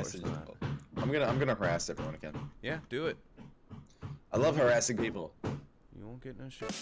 message. not. I'm gonna harass everyone again. Yeah, do it. I love harassing people. You won't get no shit.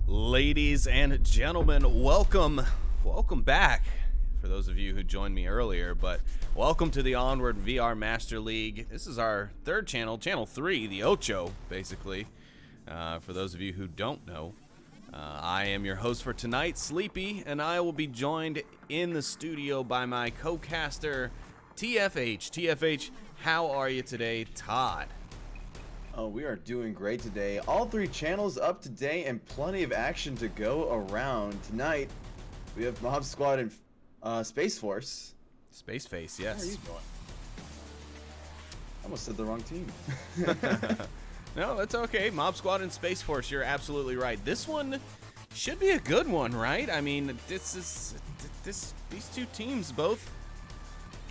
Ladies and gentlemen, welcome back. For those of you who joined me earlier, but welcome to the Onward VR Master League. This is our third channel, channel 3, the Ocho, basically. For those of you who don't know, I am your host for tonight, Sleepy, and I will be joined in the studio by my co-caster, TFH. TFH, how are you today, Todd? Oh, we are doing great today. All 3 channels up to date and plenty of action to go around. Tonight, we have Mob Squad and Spaceforce. Spaceface, How are you yes. doing? I almost said the wrong team. No, that's okay. Mob Squad and Spaceforce, you're absolutely right. This one should be a good one, right? I mean, these 2 teams both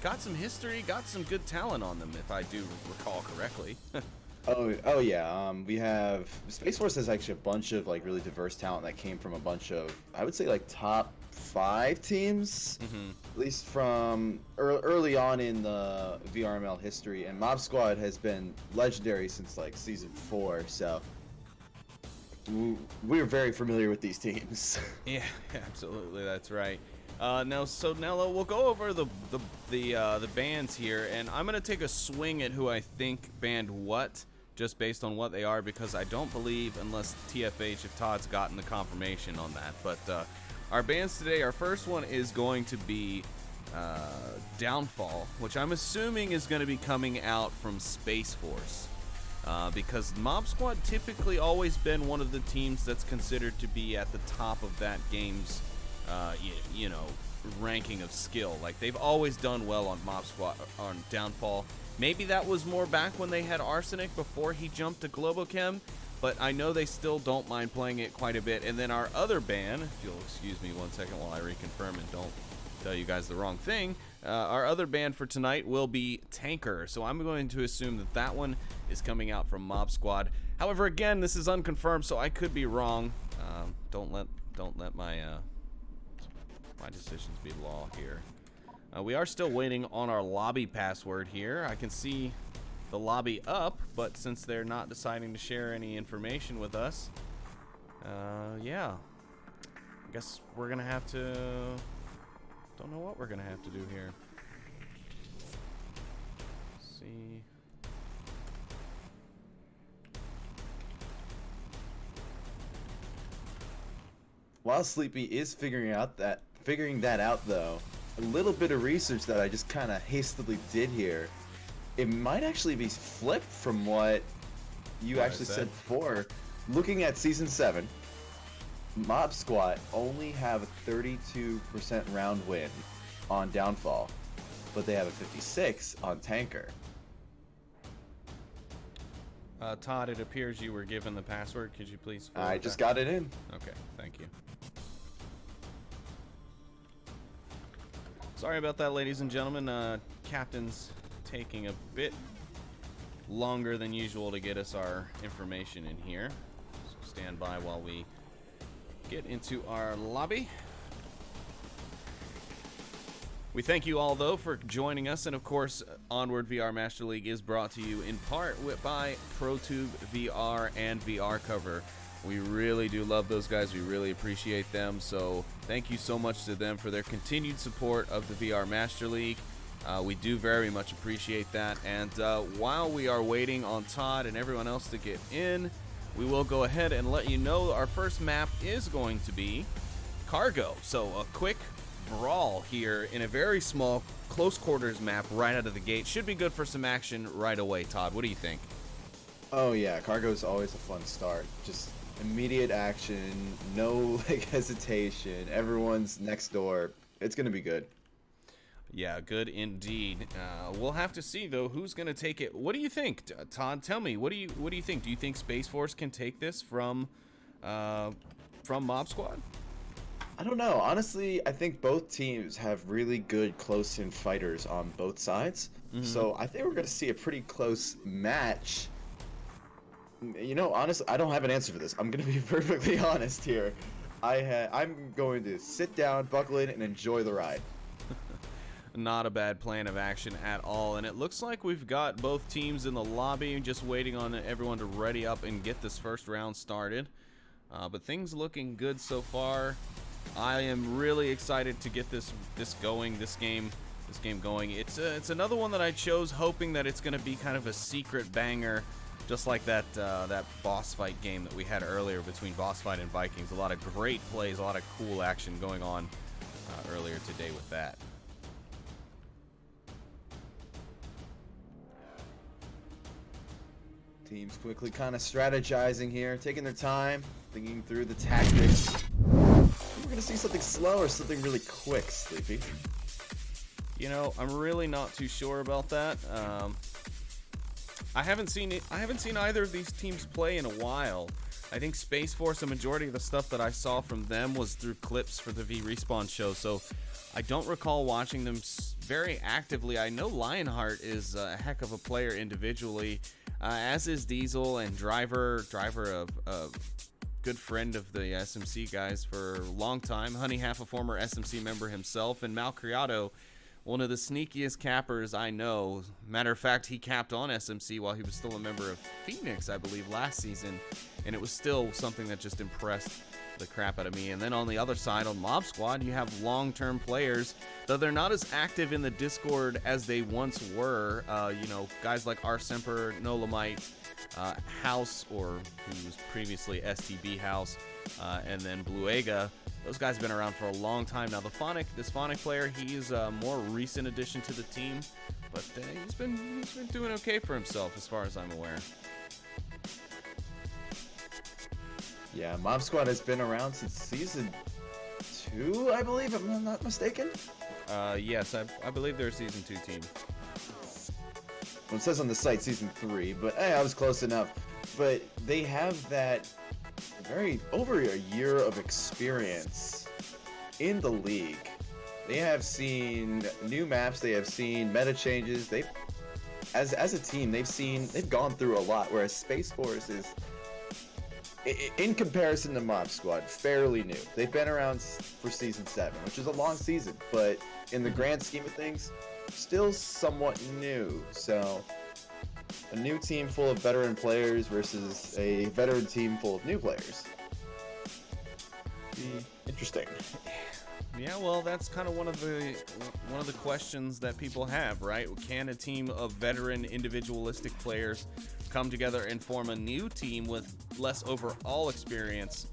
got some history, got some good talent on them, if I do recall correctly. Oh yeah. We have Spaceforce has actually a bunch of like really diverse talent that came from a bunch of, I would say, like top 5 teams, at least from early on in the VRML history. And Mob Squad has been legendary since like season 4, so we're very familiar with these teams. Yeah, absolutely, that's right. Now we'll go over the bands here, and I'm gonna take a swing at who I think banned what, just based on what they are, because I don't believe, unless TFH, if Todd's gotten the confirmation on that. But our bands today, our first one is going to be Downfall, which I'm assuming is going to be coming out from Spaceforce. Because Mob Squad typically always been one of the teams that's considered to be at the top of that game's, you know, ranking of skill. Like, they've always done well on Mob Squad, on Downfall. Maybe that was more back when they had Arsenic before he jumped to Globochem, but I know they still don't mind playing it quite a bit. And then our other ban, if you'll excuse me 1 second while I reconfirm and don't tell you guys the wrong thing, our other ban for tonight will be Tanker. So I'm going to assume that that one is coming out from Mob Squad. However, again, this is unconfirmed, so I could be wrong. Don't let my my decisions be law here. We are still waiting on our lobby password here. I can see the lobby up, but since they're not deciding to share any information with us, yeah, I guess we're gonna have to, don't know what we're gonna have to do here. Let's see. While Sleepy is figuring that out though, a little bit of research that I just kind of hastily did here, it might actually be flipped from what you actually said before. Looking at season 7, Mob Squad only have a 32% round win on Downfall, but they have a 56 on Tanker. Todd, it appears you were given the password. Could you please forward I just got it in. Okay, thank you. Sorry about that, ladies and gentlemen. Captain's taking a bit longer than usual to get us our information in here. So stand by while we get into our lobby. We thank you all, though, for joining us. And, of course, Onward VR Master League is brought to you in part by ProTube VR and VR Cover. We really do love those guys. We really appreciate them. So thank you so much to them for their continued support of the VR Master League. We do very much appreciate that. And while we are waiting on Todd and everyone else to get in, we will go ahead and let you know our first map is going to be Cargo. So a quick brawl here in a very small close quarters map right out of the gate. Should be good for some action right away. Todd, what do you think? Oh yeah, Cargo is always a fun start. Just immediate action, no hesitation. Everyone's next door. It's gonna be good. Yeah, good indeed. We'll have to see though who's gonna take it. What do you think, Todd? Tell me. What do you think? Do you think Spaceforce can take this from Mob Squad? I don't know. Honestly, I think both teams have really good close-in fighters on both sides. So I think we're going to see a pretty close match. You know, honestly, I don't have an answer for this. I'm going to be perfectly honest here. I'm going to sit down, buckle in, and enjoy the ride. Not a bad plan of action at all. And it looks like we've got both teams in the lobby, just waiting on everyone to ready up and get this first round started. But things looking good so far. I am really excited to get this game going. It's another one that I chose hoping that it's going to be kind of a secret banger, just like that boss fight game that we had earlier between Boss Fight and Vikings. A lot of great plays, a lot of cool action going on earlier today with that. Teams quickly kind of strategizing here, taking their time, thinking through the tactics. We're going to see something slow or something really quick, Sleepy. You know, I'm really not too sure about that. I haven't seen either of these teams play in a while. I think Spaceforce, a majority of the stuff that I saw from them was through clips for the V-Respawn show, so I don't recall watching them very actively. I know Lionheart is a heck of a player individually, as is Diesel and Driver, a good friend of the SMC guys for a long time. Honey, half a former SMC member himself, and Malcriado, one of the sneakiest cappers I know. Matter of fact, he capped on SMC while he was still a member of Phoenix, I believe, last season, and it was still something that just impressed the crap out of me. And then on the other side, on Mob Squad, you have long-term players, though they're not as active in the Discord as they once were. You know, guys like R. Semper, Nolamite, House, or who was previously STB House, and then Bluega. Those guys have been around for a long time now. This Phonic player, he's a more recent addition to the team, but he's been doing okay for himself as far as I'm aware. Yeah, Mob Squad has been around since season 2, I believe, if I'm not mistaken. Yes, I believe they're a season 2 team. Well, it says on the site season 3, but hey, I was close enough. But they have that over a year of experience in the league. They have seen new maps, they have seen meta changes. As a team, they've gone through a lot, whereas Spaceforce is, in comparison to Mob Squad, fairly new. They've been around for season 7, which is a long season, but in the grand scheme of things, still somewhat new. So a new team full of veteran players versus a veteran team full of new players. Interesting. Yeah, well, that's kind of one of the questions that people have, right? Can a team of veteran individualistic players come together and form a new team with less overall experience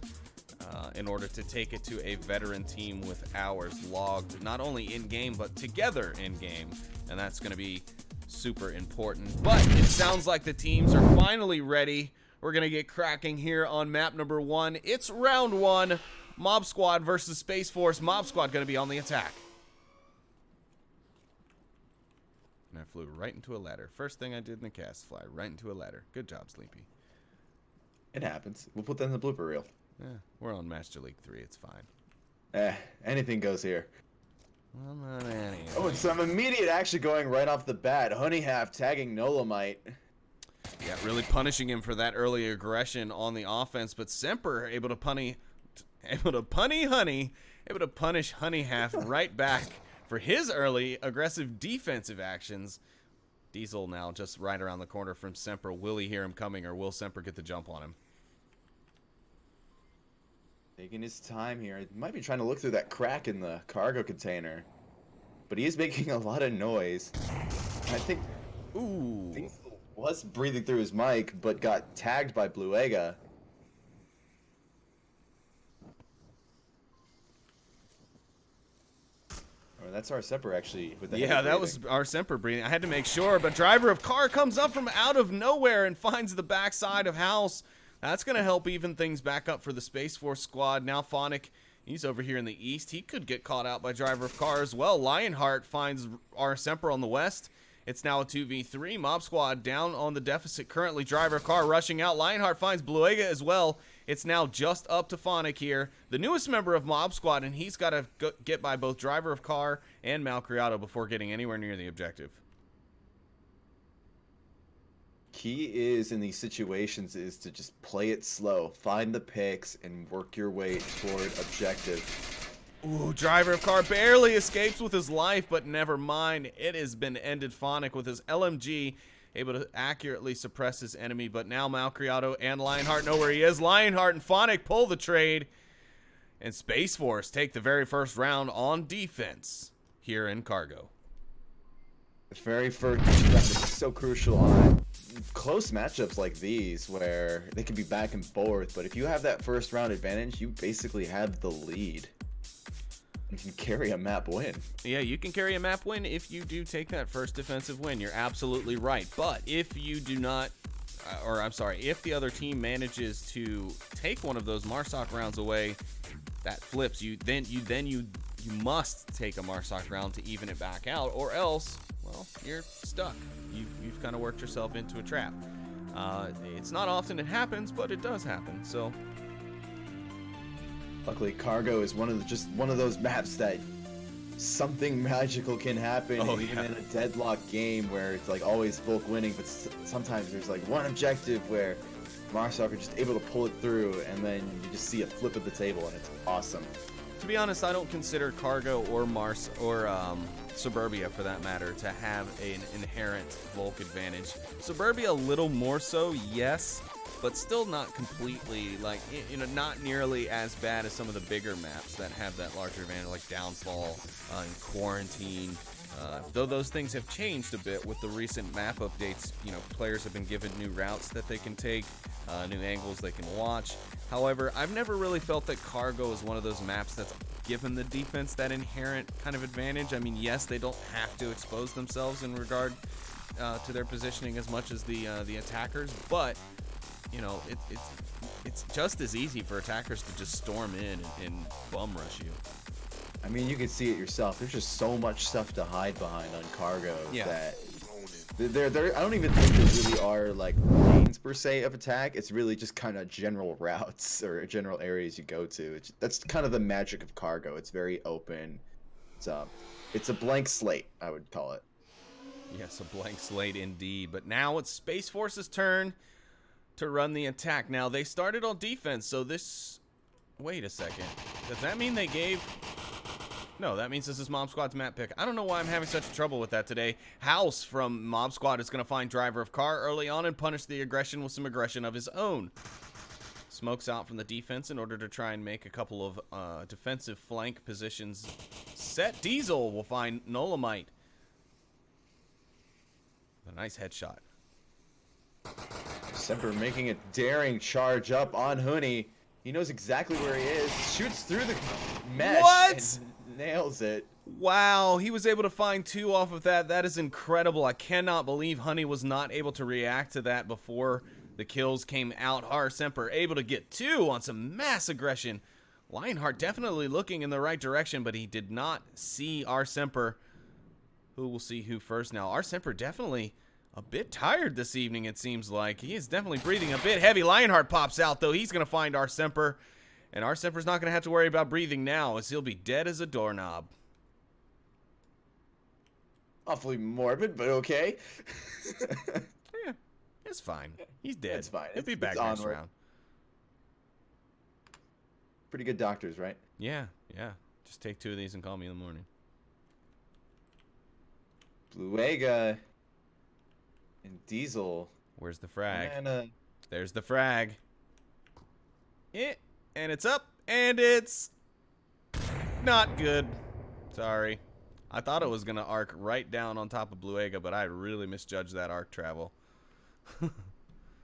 in order to take it to a veteran team with hours logged, not only in-game, but together in-game? And that's going to be super important. But it sounds like the teams are finally ready. We're going to get cracking here on map number 1. It's round 1. Mob Squad versus Spaceforce. Mob Squad going to be on the attack. And I flew right into a ladder. First thing I did in the cast, fly right into a ladder. Good job, Sleepy. It happens. We'll put that in the blooper reel. Yeah, we're on Master League 3. It's fine. Anything goes here. Well, not any. Oh, and some immediate action going right off the bat. Honey Half tagging Nolamite. Yeah, really punishing him for that early aggression on the offense. But Semper able to punish Honey Half right back for his early aggressive defensive actions. Diesel now just right around the corner from Semper. Will he hear him coming, or will Semper get the jump on him? Taking his time here. He might be trying to look through that crack in the cargo container. But he is making a lot of noise. I think Diesel was breathing through his mic, but got tagged by Bluega. Oh, that's our Semper actually. With the Yeah, that was our Semper breathing. I had to make sure, but driver of car comes up from out of nowhere and finds the backside of House. That's going to help even things back up for the Space Force squad. Now Phonic, he's over here in the east. He could get caught out by driver of car as well. Lionheart finds our Semper on the west. It's now a 2v3. Mob Squad down on the deficit currently. Driver of car rushing out. Lionheart finds Bluega as well. It's now just up to Phonic here, the newest member of Mob Squad, and he's got to get by both driver of car and Malcriado before getting anywhere near the objective. Key is in these situations is to just play it slow, find the picks, and work your way toward objective. Ooh, driver of car barely escapes with his life, but never mind. It has been ended. Phonic with his LMG able to accurately suppress his enemy, but now Malcriado and Lionheart know where he is. Lionheart and Phonic pull the trade, and Space Force take the very first round on defense here in Cargo. The very first round is so crucial on close matchups like these where they can be back and forth, but if you have that first round advantage, you basically have the lead. You can carry a map win. Yeah, you can carry a map win if you do take that first defensive win. You're absolutely right. But if you do not, if the other team manages to take one of those Marsoc rounds away, that flips. You must take a Marsoc round to even it back out, or else, well, you're stuck. You've kind of worked yourself into a trap. It's not often it happens, but it does happen. So. Luckily, Cargo is one of those maps that something magical can happen, even in a deadlock game where it's like always Volk winning, but sometimes there's like one objective where Marsoc are just able to pull it through, and then you just see a flip of the table, and it's awesome. To be honest, I don't consider Cargo or Suburbia, for that matter, to have an inherent Volk advantage. Suburbia a little more so, yes. But still not completely, like, not nearly as bad as some of the bigger maps that have that larger advantage, like Downfall and Quarantine. Though those things have changed a bit with the recent map updates, players have been given new routes that they can take, new angles they can watch. However, I've never really felt that Cargo is one of those maps that's given the defense that inherent kind of advantage. I mean, yes, they don't have to expose themselves in regard to their positioning as much as the attackers, but it's just as easy for attackers to just storm in and bum rush you. I mean, you can see it yourself. There's just so much stuff to hide behind on Cargo that I don't even think there really are like lanes per se of attack. It's really just kind of general routes or general areas you go to. That's kind of the magic of Cargo. It's very open. It's a blank slate, I would call it. Yes, a blank slate indeed. But now it's Space Force's turn to run the attack. Now, they started on defense, so this... Wait a second. Does that mean they gave... No, that means this is Mob Squad's map pick. I don't know why I'm having such trouble with that today. House from Mob Squad is going to find driver of car early on and punish the aggression with some aggression of his own. Smokes out from the defense in order to try and make a couple of defensive flank positions set. Diesel will find Nolamite. A nice headshot. Semper making a daring charge up on Honey. He knows exactly where he is. Shoots through the mesh and nails it. Wow, he was able to find two off of that. That is incredible. I cannot believe Honey was not able to react to that before the kills came out. Our Semper able to get two on some mass aggression. Lionheart definitely looking in the right direction, but he did not see our Semper. who will see who first now. Our Semper definitely a bit tired this evening, it seems like. He is definitely breathing a bit heavy. Lionheart pops out, though. He's going to find our Semper. And our Semper's not going to have to worry about breathing now, as he'll be dead as a doorknob. Awfully morbid, but okay. Yeah, it's fine. He's dead. It's fine. He'll be back next round. Pretty good doctors, right? Yeah, yeah. Just take 2 of these and call me in the morning. Bluega and Diesel. Where's the frag? And, there's the frag. And it's up, and it's not good. Sorry. I thought it was going to arc right down on top of Bluega, but I really misjudged that arc travel.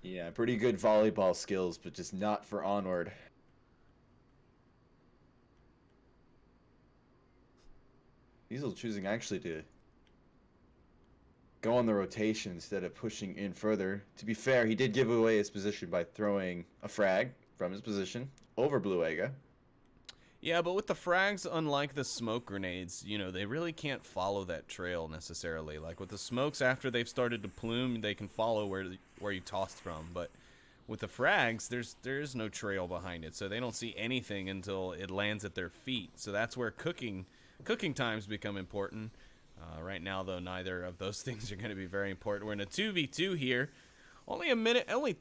Yeah, pretty good volleyball skills, but just not for Onward. Diesel choosing actually to go on the rotation instead of pushing in further. To be fair, he did give away his position by throwing a frag from his position over Bluega. Yeah, but with the frags, unlike the smoke grenades, you know, they really can't follow that trail necessarily. Like with the smokes, after they've started to plume, they can follow where you tossed from. But with the frags, there is no trail behind it, so they don't see anything until it lands at their feet. So that's where cooking times become important. Right now, though, neither of those things are going to be very important. We're in a 2v2 here. Only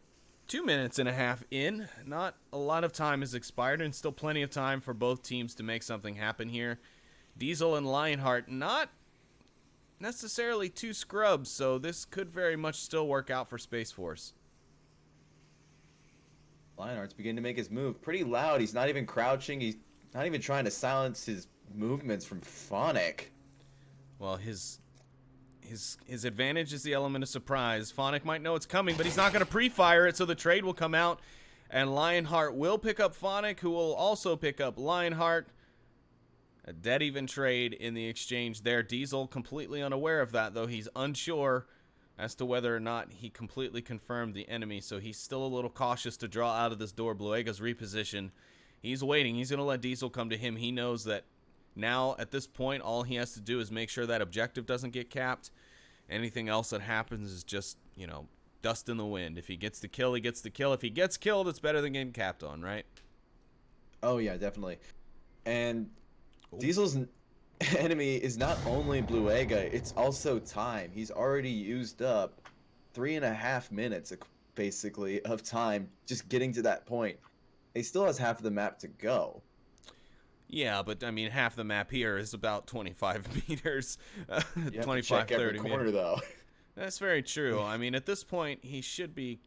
2 minutes and a half in. Not a lot of time has expired, and still plenty of time for both teams to make something happen here. Diesel and Lionheart not necessarily 2 scrubs, so this could very much still work out for Spaceforce. Lionheart's beginning to make his move pretty loud. He's not even crouching. He's not even trying to silence his movements from Phonic. Well, his advantage is the element of surprise. Phonic might know it's coming, but he's not going to pre-fire it, so the trade will come out, and Lionheart will pick up Phonic, who will also pick up Lionheart. A dead even trade in the exchange there. Diesel completely unaware of that, though he's unsure as to whether or not he completely confirmed the enemy, so he's still a little cautious to draw out of this door. Bluega's reposition. He's waiting. He's going to let Diesel come to him. He knows that now, at this point, all he has to do is make sure that objective doesn't get capped. Anything else that happens is just, you know, dust in the wind. If he gets the kill, he gets the kill. If he gets killed, it's better than getting capped on, right? Oh, yeah, definitely. And Diesel's enemy is not only Bluega, it's also time. He's already used up 3.5 minutes, basically, of time just getting to that point. He still has half of the map to go. Yeah, but I mean, half the map here is about 25 meters, You have 25, to check 30 every corner, meters. though. That's very true. I mean, at this point, he should be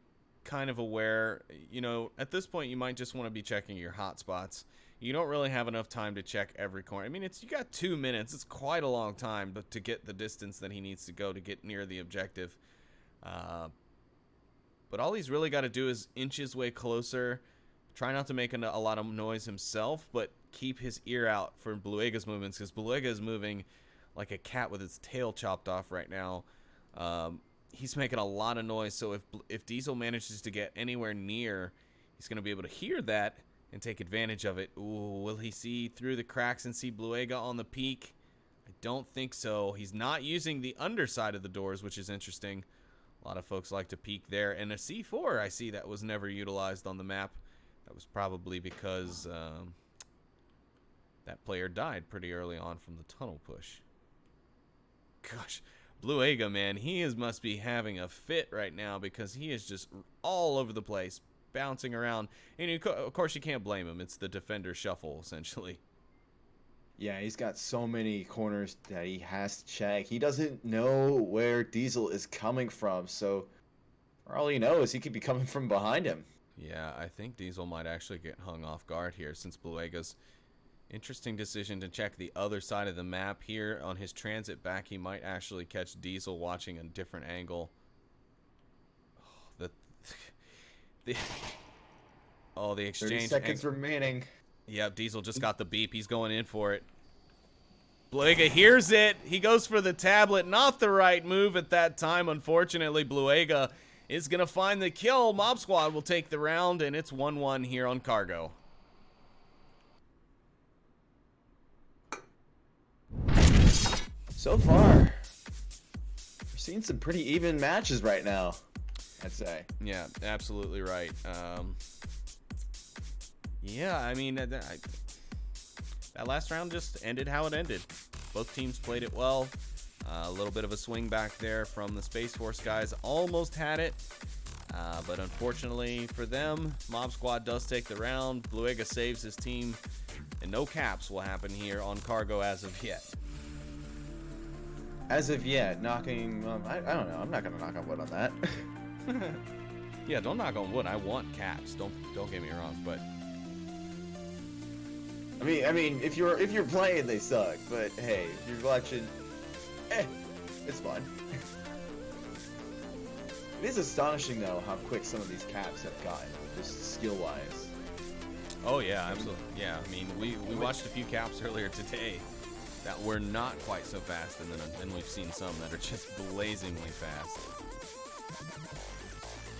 kind of aware. You know, at this point, you might just want to be checking your hotspots. You don't really have enough time to check every corner. I mean, you got 2 minutes. It's quite a long time to get the distance that he needs to go to get near the objective. But all he's really got to do is inch his way closer. Try not to make a lot of noise himself, but keep his ear out for Bluega's movements, because Bluega is moving like a cat with its tail chopped off right now. He's making a lot of noise, so if Diesel manages to get anywhere near, he's going to be able to hear that and take advantage of it. Ooh, will he see through the cracks and see Bluega on the peak? I don't think so. He's not using the underside of the doors, which is interesting. A lot of folks like to peek there. And a C4 I see that was never utilized on the map. That was probably because that player died pretty early on from the tunnel push. Gosh, Bluega, man, must be having a fit right now, because he is just all over the place, bouncing around. And of course, you can't blame him. It's the defender shuffle, essentially. Yeah, he's got so many corners that he has to check. He doesn't know where Diesel is coming from, so for all he knows, he could be coming from behind him. Yeah, I think Diesel might actually get hung off guard here, since Bluega's interesting decision to check the other side of the map here. On his transit back, he might actually catch Diesel watching a different angle. Oh, the exchange. 30 seconds remaining. Yep, Diesel just got the beep. He's going in for it. Bluega hears it. He goes for the tablet. Not the right move at that time. Unfortunately, Bluega is going to find the kill. Mob Squad will take the round, and it's 1-1 here on Cargo. So far, seeing some pretty even matches right now, I'd say. Yeah, absolutely right. Yeah, I mean, that last round just ended how it ended. Both teams played it well. A little bit of a swing back there from the Spaceforce guys. Almost had it, but unfortunately for them, Mob Squad does take the round. Bluega saves his team, and no caps will happen here on Cargo as of yet. As of yet, knocking. I don't know. I'm not gonna knock on wood on that. Yeah, don't knock on wood. I want caps. Don't get me wrong, but I mean, if you're playing, they suck. But hey, if you're watching, it's fun. It is astonishing though how quick some of these caps have gotten, just skill-wise. oh yeah, absolutely. Yeah, I mean, we watched a few caps earlier today that were not quite so fast, and then we've seen some that are just blazingly fast.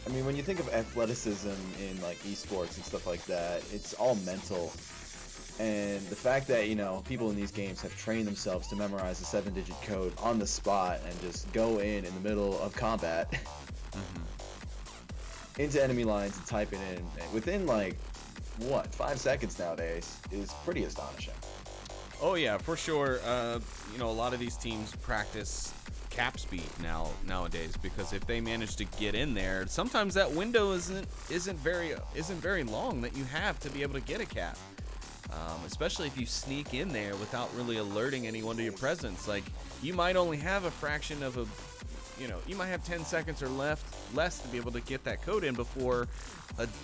I mean, when you think of athleticism in like esports and stuff like that, it's all mental. And the fact that, you know, people in these games have trained themselves to memorize a 7-digit code on the spot and just go in the middle of combat into enemy lines and type it in within like, what, 5 seconds nowadays is pretty astonishing. Oh yeah, for sure. You know, a lot of these teams practice cap speed nowadays, because if they manage to get in there, sometimes that window isn't very long that you have to be able to get a cap. Especially if you sneak in there without really alerting anyone to your presence. Like, you might only have a fraction of you might have 10 seconds or less to be able to get that code in before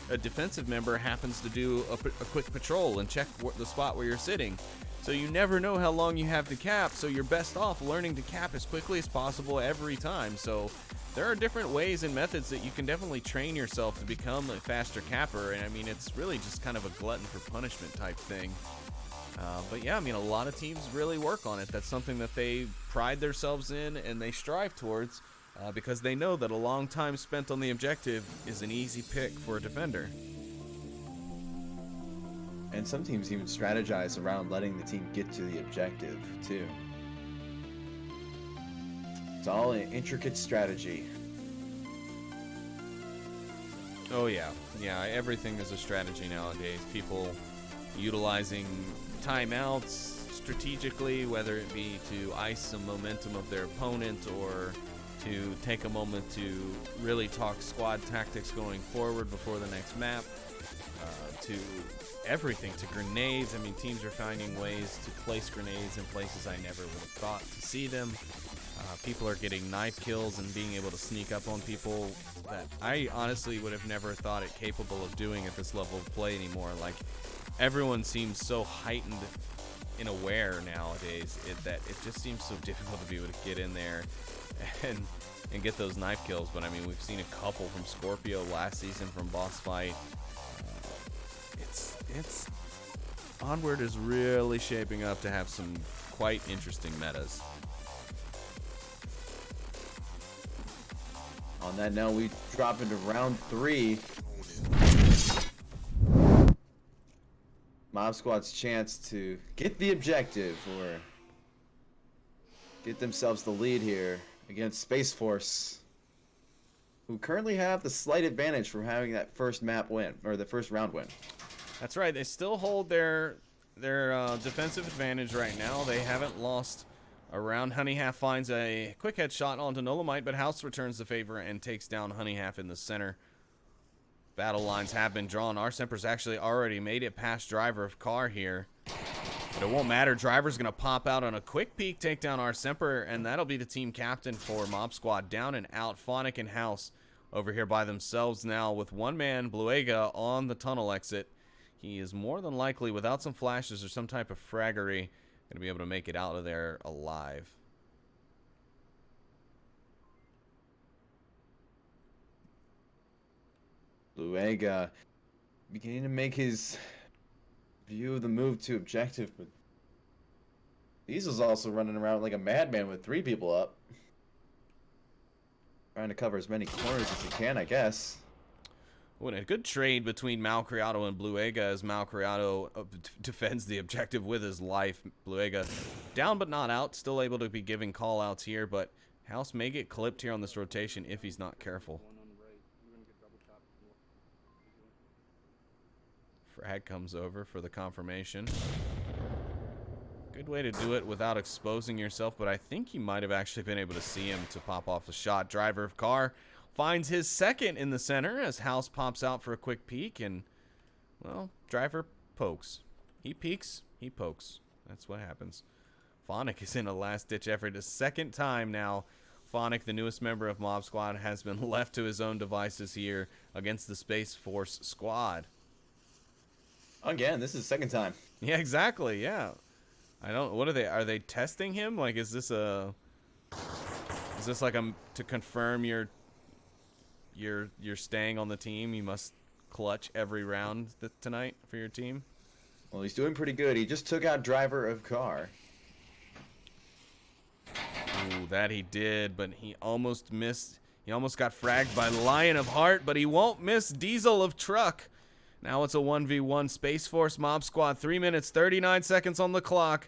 a defensive member happens to do a quick patrol and check the spot where you're sitting. So you never know how long you have to cap, so you're best off learning to cap as quickly as possible every time. So there are different ways and methods that you can definitely train yourself to become a faster capper, and I mean, it's really just kind of a glutton for punishment type thing. But yeah, I mean, a lot of teams really work on it. That's something that they pride themselves in and they strive towards, because they know that a long time spent on the objective is an easy pick for a defender. And some teams even strategize around letting the team get to the objective, too. It's all an intricate strategy. Oh yeah, everything is a strategy nowadays. People utilizing timeouts strategically, whether it be to ice some momentum of their opponent or to take a moment to really talk squad tactics going forward before the next map, to everything, to grenades. I mean, teams are finding ways to place grenades in places I never would have thought to see them. People are getting knife kills and being able to sneak up on people that I honestly would have never thought it capable of doing at this level of play anymore. Like, everyone seems so heightened and aware nowadays that it just seems so difficult to be able to get in there and get those knife kills. But I mean, we've seen a couple from Scorpio last season from Boss Fight. It's Onward is really shaping up to have some quite interesting metas. On that note, we drop into round 3. Mob Squad's chance to get the objective or get themselves the lead here against Space Force, who currently have the slight advantage from having that first map win, or the first round win. That's right. They still hold their defensive advantage right now. They haven't lost a round. Honey Half finds a quick headshot onto Nolamite, but House returns the favor and takes down Honey Half in the center. Battle lines have been drawn. Arsemper's actually already made it past Driver of Car here. But it won't matter. Driver's going to pop out on a quick peek, take down Arsemper, and that'll be the team captain for Mob Squad. Down and out. Phonic and House over here by themselves now with one man, Bluega, on the tunnel exit. He is more than likely, without some flashes or some type of fraggery, going to be able to make it out of there alive. Bluega beginning to make his view of the move to objective, but Diesel's also running around like a madman with 3 people up. Trying to cover as many corners as he can, I guess. What a good trade between Malcriado and Bluega as Malcriado defends the objective with his life. Bluega down but not out, still able to be giving call-outs here, but House may get clipped here on this rotation if he's not careful. Frag comes over for the confirmation. Good way to do it without exposing yourself, but I think you might have actually been able to see him to pop off the shot. Driver of car finds his second in the center as House pops out for a quick peek, and, well, driver pokes. He peeks, he pokes. That's what happens. Phonic is in a last-ditch effort. A second time now, Phonic, the newest member of Mob Squad, has been left to his own devices here against the Space Force squad. Again, this is the second time. Yeah, exactly, yeah. I don't, what are they testing him? Like, is this like to confirm you're staying on the team, you must clutch every round tonight for your team? Well, he's doing pretty good. He just took out driver of car. Ooh, that he did, but he almost missed. He almost got fragged by Lion of Heart, but he won't miss Diesel of Truck. Now it's a 1v1 Space Force Mob Squad. 3 minutes, 39 seconds on the clock.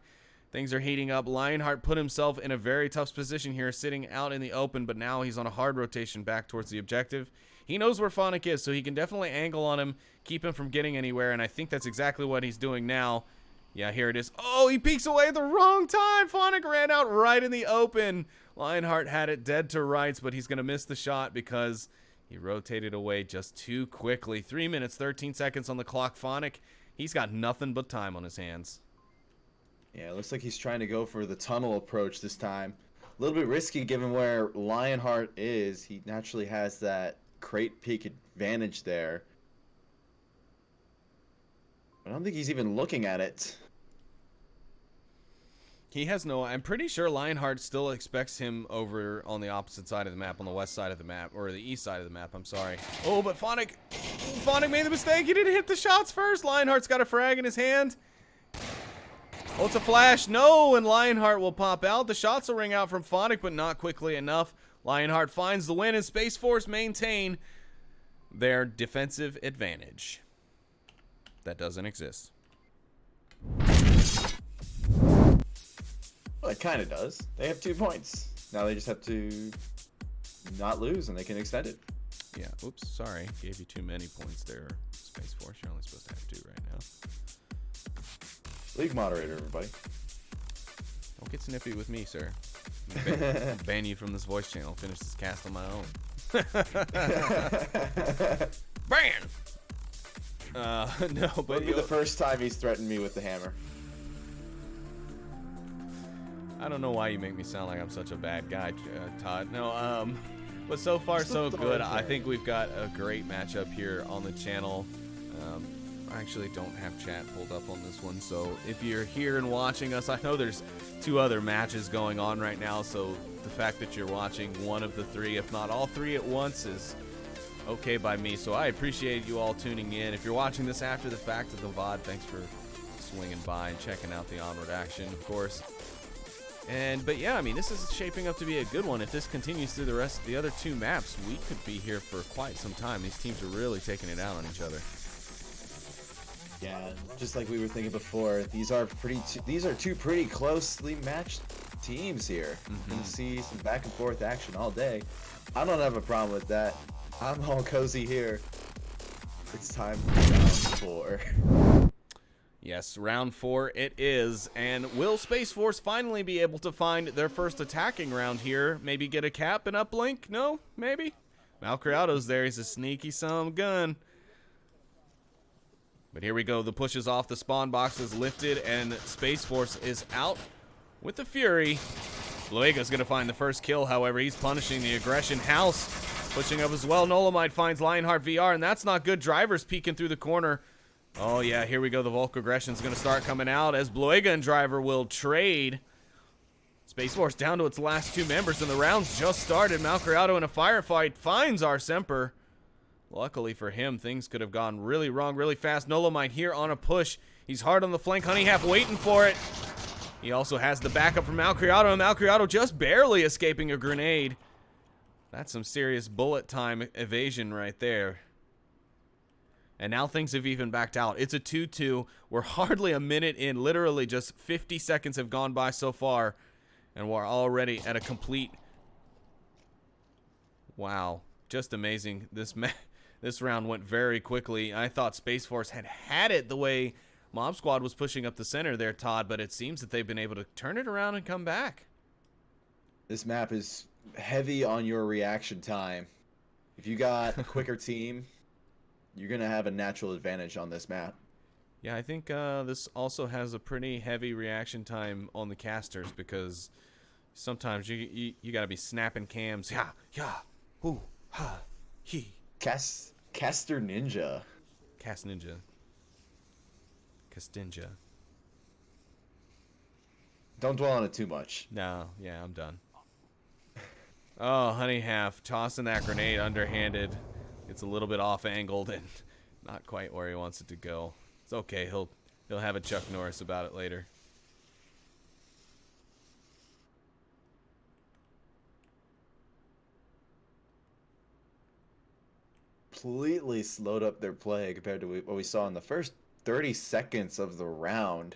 Things are heating up. Lionheart put himself in a very tough position here, sitting out in the open, but now he's on a hard rotation back towards the objective. He knows where Phonic is, so he can definitely angle on him, keep him from getting anywhere, and I think that's exactly what he's doing now. Yeah, here it is. Oh, he peeks away at the wrong time. Phonic ran out right in the open. Lionheart had it dead to rights, but he's going to miss the shot because he rotated away just too quickly. 3 minutes, 13 seconds on the clock. Phonic, he's got nothing but time on his hands. Yeah, it looks like he's trying to go for the tunnel approach this time. A little bit risky given where Lionheart is. He naturally has that crate peak advantage there. I don't think he's even looking at it. He has no... I'm pretty sure Lionheart still expects him over on the opposite side of the map, on the west side of the map, or the east side of the map, I'm sorry. Oh, but Phonic made the mistake. He didn't hit the shots first. Lionheart's got a frag in his hand. Oh, it's a flash. No, and Lionheart will pop out. The shots will ring out from Phonic, but not quickly enough. Lionheart finds the win, and Space Force maintain their defensive advantage. That doesn't exist. Well, it kind of does. They have 2 points. Now they just have to not lose, and they can extend it. Yeah, oops, sorry. Gave you too many points there, Space Force. You're only supposed to have 2 right now. League moderator, everybody. Don't get snippy with me, sir. Ban you from this voice channel. Finish this cast on my own. Ban! No, but... It'll be the first time he's threatened me with the hammer. I don't know why you make me sound like I'm such a bad guy, Todd. No, but so far so good. I think we've got a great matchup here on the channel. I actually don't have chat pulled up on this one, so if you're here and watching us, I know there's 2 other matches going on right now, so the fact that you're watching one of the 3, if not all 3 at once, is okay by me. So I appreciate you all tuning in. If you're watching this after the fact of the VOD, thanks for swinging by and checking out the Onward action, of course. But yeah, I mean, this is shaping up to be a good one. If this continues through the rest of the other 2 maps, we could be here for quite some time. These teams are really taking it out on each other. Yeah, just like we were thinking before, these are 2 pretty closely matched teams here. You can see some back and forth action all day. I don't have a problem with that. I'm all cozy here. It's time for round 4. Yes, round 4 it is. And will Space Force finally be able to find their first attacking round here? Maybe get a cap and uplink? No? Maybe? Malcriado's there. He's a sneaky son of a gun. But here we go. The push is off. The spawn box is lifted, and Space Force is out with the Fury. Luega's going to find the first kill, however. He's punishing the aggression. House pushing up as well. Nolamide finds Lionheart VR, and that's not good. Driver's peeking through the corner. Oh, yeah, here we go. The Volk aggression's going to start coming out as Bluega and Driver will trade. Space Force down to its last 2 members, and the round's just started. Malcriado in a firefight finds our Semper. Luckily for him, things could have gone really wrong really fast. Nolamide here on a push. He's hard on the flank. Honeyhalf waiting for it. He also has the backup from Malcriado, and Malcriado just barely escaping a grenade. That's some serious bullet time evasion right there. And now things have even backed out. It's a 2-2. We're hardly a minute in. Literally just 50 seconds have gone by so far. And we're already at a complete Wow, just amazing. This round went very quickly. I thought Spaceforce had it the way Mob Squad was pushing up the center there, Todd, but it seems that they've been able to turn it around and come back. This map is heavy on your reaction time. If you got a quicker team, you're going to have a natural advantage on this map. Yeah, I think this also has a pretty heavy reaction time on the casters because sometimes you got to be snapping cams. Yeah, yeah, hoo, ha, he. Caster Ninja. Cast Ninja. Castinja. Don't dwell on it too much. No, yeah, I'm done. Oh, Honey Half tossing that grenade underhanded. It's a little bit off angled and not quite where he wants it to go. It's okay. He'll have a Chuck Norris about it later. Completely slowed up their play compared to what we saw in the first 30 seconds of the round.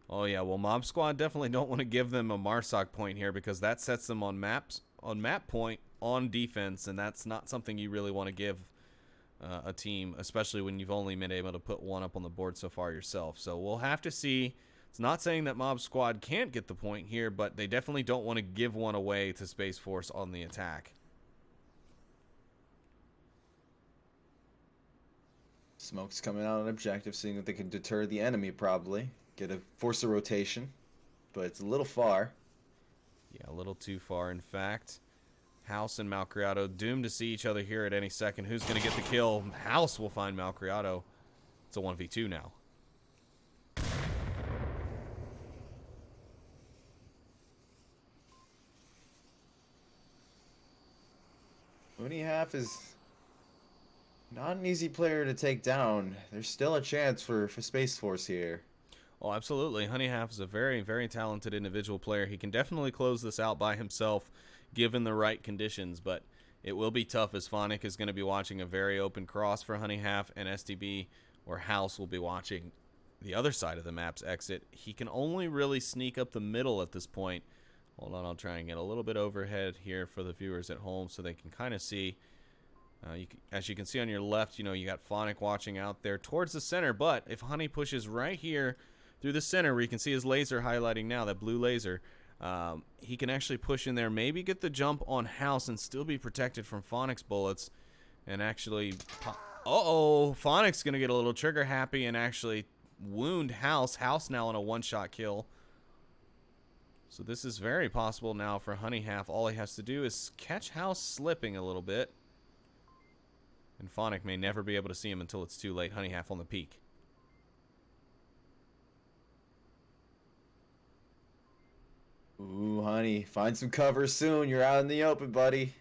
Oh yeah, well Mob Squad definitely don't want to give them a Marsoc point here because that sets them on map point on defense, and that's not something you really want to give a team, especially when you've only been able to put one up on the board so far yourself. So we'll have to see. It's not saying that Mob Squad can't get the point here, but they definitely don't want to give one away to Space Force on the attack. Smoke's coming out on objective, seeing if they can deter the enemy, probably. Force a rotation, but it's a little far. Yeah, a little too far, in fact. House and Malcriado doomed to see each other here at any second. Who's going to get the kill? House will find Malcriado. It's a 1v2 now. Mooney Half is not an easy player to take down. There's still a chance for Space Force here. Oh, absolutely. Honey Half is a very, very talented individual player. He can definitely close this out by himself given the right conditions, but it will be tough as Phonic is going to be watching a very open cross for Honey Half, and STB or House will be watching the other side of the map's exit. He can only really sneak up the middle at this point. Hold on, I'll try and get a little bit overhead here for the viewers at home so they can kind of see. As you can see on your left, you got Phonic watching out there towards the center, but if Honey pushes right here through the center where you can see his laser highlighting now, that blue laser, he can actually push in there, maybe get the jump on House and still be protected from Phonic's bullets, and actually, Phonic's going to get a little trigger happy and actually wound House. House now on a one-shot kill. So this is very possible now for Honey Half. All he has to do is catch House slipping a little bit, and Phonic may never be able to see him until it's too late. Honey Half on the peak. Ooh, Honey, find some cover soon. You're out in the open, buddy.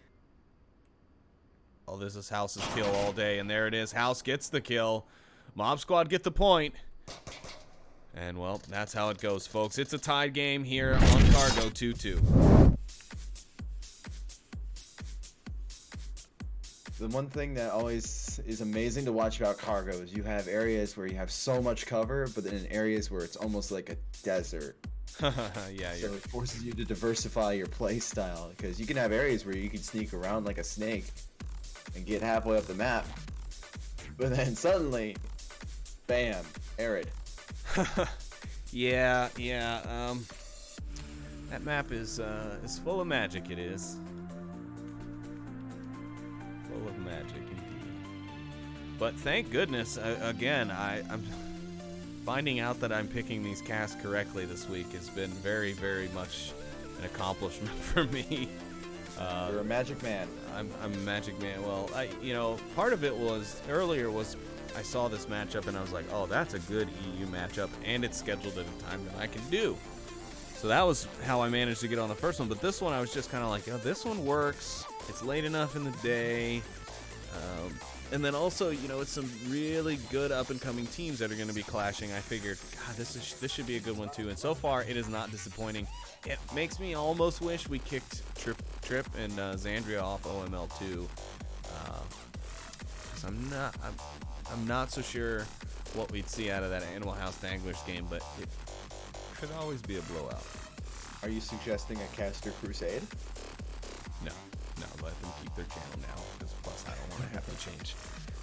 Oh, this is House's kill all day, and there it is. House gets the kill. Mob Squad get the point. And, well, that's how it goes, folks. It's a tied game here on Cargo 2-2. The one thing that always is amazing to watch about Cargo is you have areas where you have so much cover, but then in areas where it's almost like a desert. Yeah, so it forces you to diversify your play style, because you can have areas where you can sneak around like a snake and get halfway up the map, but then suddenly, bam, arid. Yeah. That map is full of magic. It is full of magic indeed. But thank goodness, again, I'm finding out that I'm picking these casts correctly this week has been very, very much an accomplishment for me. You're a magic man. I'm a magic man. Well, part of it was earlier was I saw this matchup and I was like, oh, that's a good EU matchup, and it's scheduled at a time that I can do. So that was how I managed to get on the first one. But this one, I was just kind of like, oh, this one works. It's late enough in the day. And then also, it's some really good up-and-coming teams that are going to be clashing. I figured, God, this should be a good one too. And so far, it is not disappointing. It makes me almost wish we kicked Trip and Xandria off OML 2. I'm not so sure what we'd see out of that Animal House Danglers game, but it could always be a blowout. Are you suggesting a caster crusade? No, let them keep their channel now, because plus I don't want to have to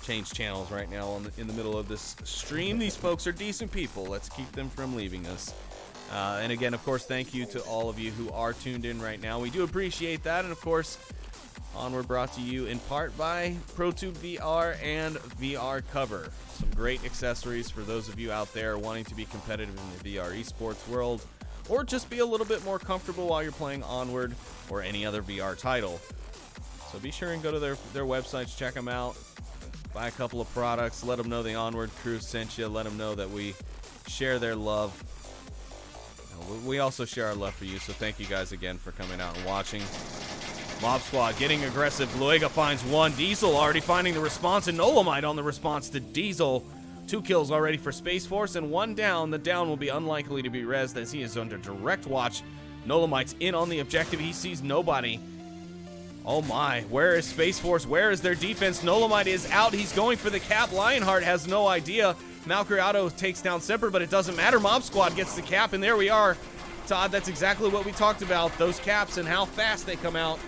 change channels right now in the middle of this stream. These folks are decent people. Let's keep them from leaving us. And again, of course, thank you to all of you who are tuned in right now. We do appreciate that. And of course, Onward brought to you in part by ProTube VR and VR Cover. Some great accessories for those of you out there wanting to be competitive in the VR esports world, or just be a little bit more comfortable while you're playing Onward or any other VR title. So be sure and go to their websites, check them out, buy a couple of products, let them know the Onward crew sent you, let them know that we share their love. We also share our love for you, so thank you guys again for coming out and watching. Mob Squad getting aggressive. Luega finds one. Diesel already finding the response, and Nolomite on the response to Diesel. 2 kills already for Spaceforce, and 1 down. The down will be unlikely to be rezzed as he is under direct watch. Nolomite's in on the objective. He sees nobody. Oh my, where is Spaceforce? Where is their defense? Nolomite is out. He's going for the cap. Lionheart has no idea. Malcriado takes down Semper, but it doesn't matter. Mob Squad gets the cap, and there we are. Todd, that's exactly what we talked about. Those caps and how fast they come out.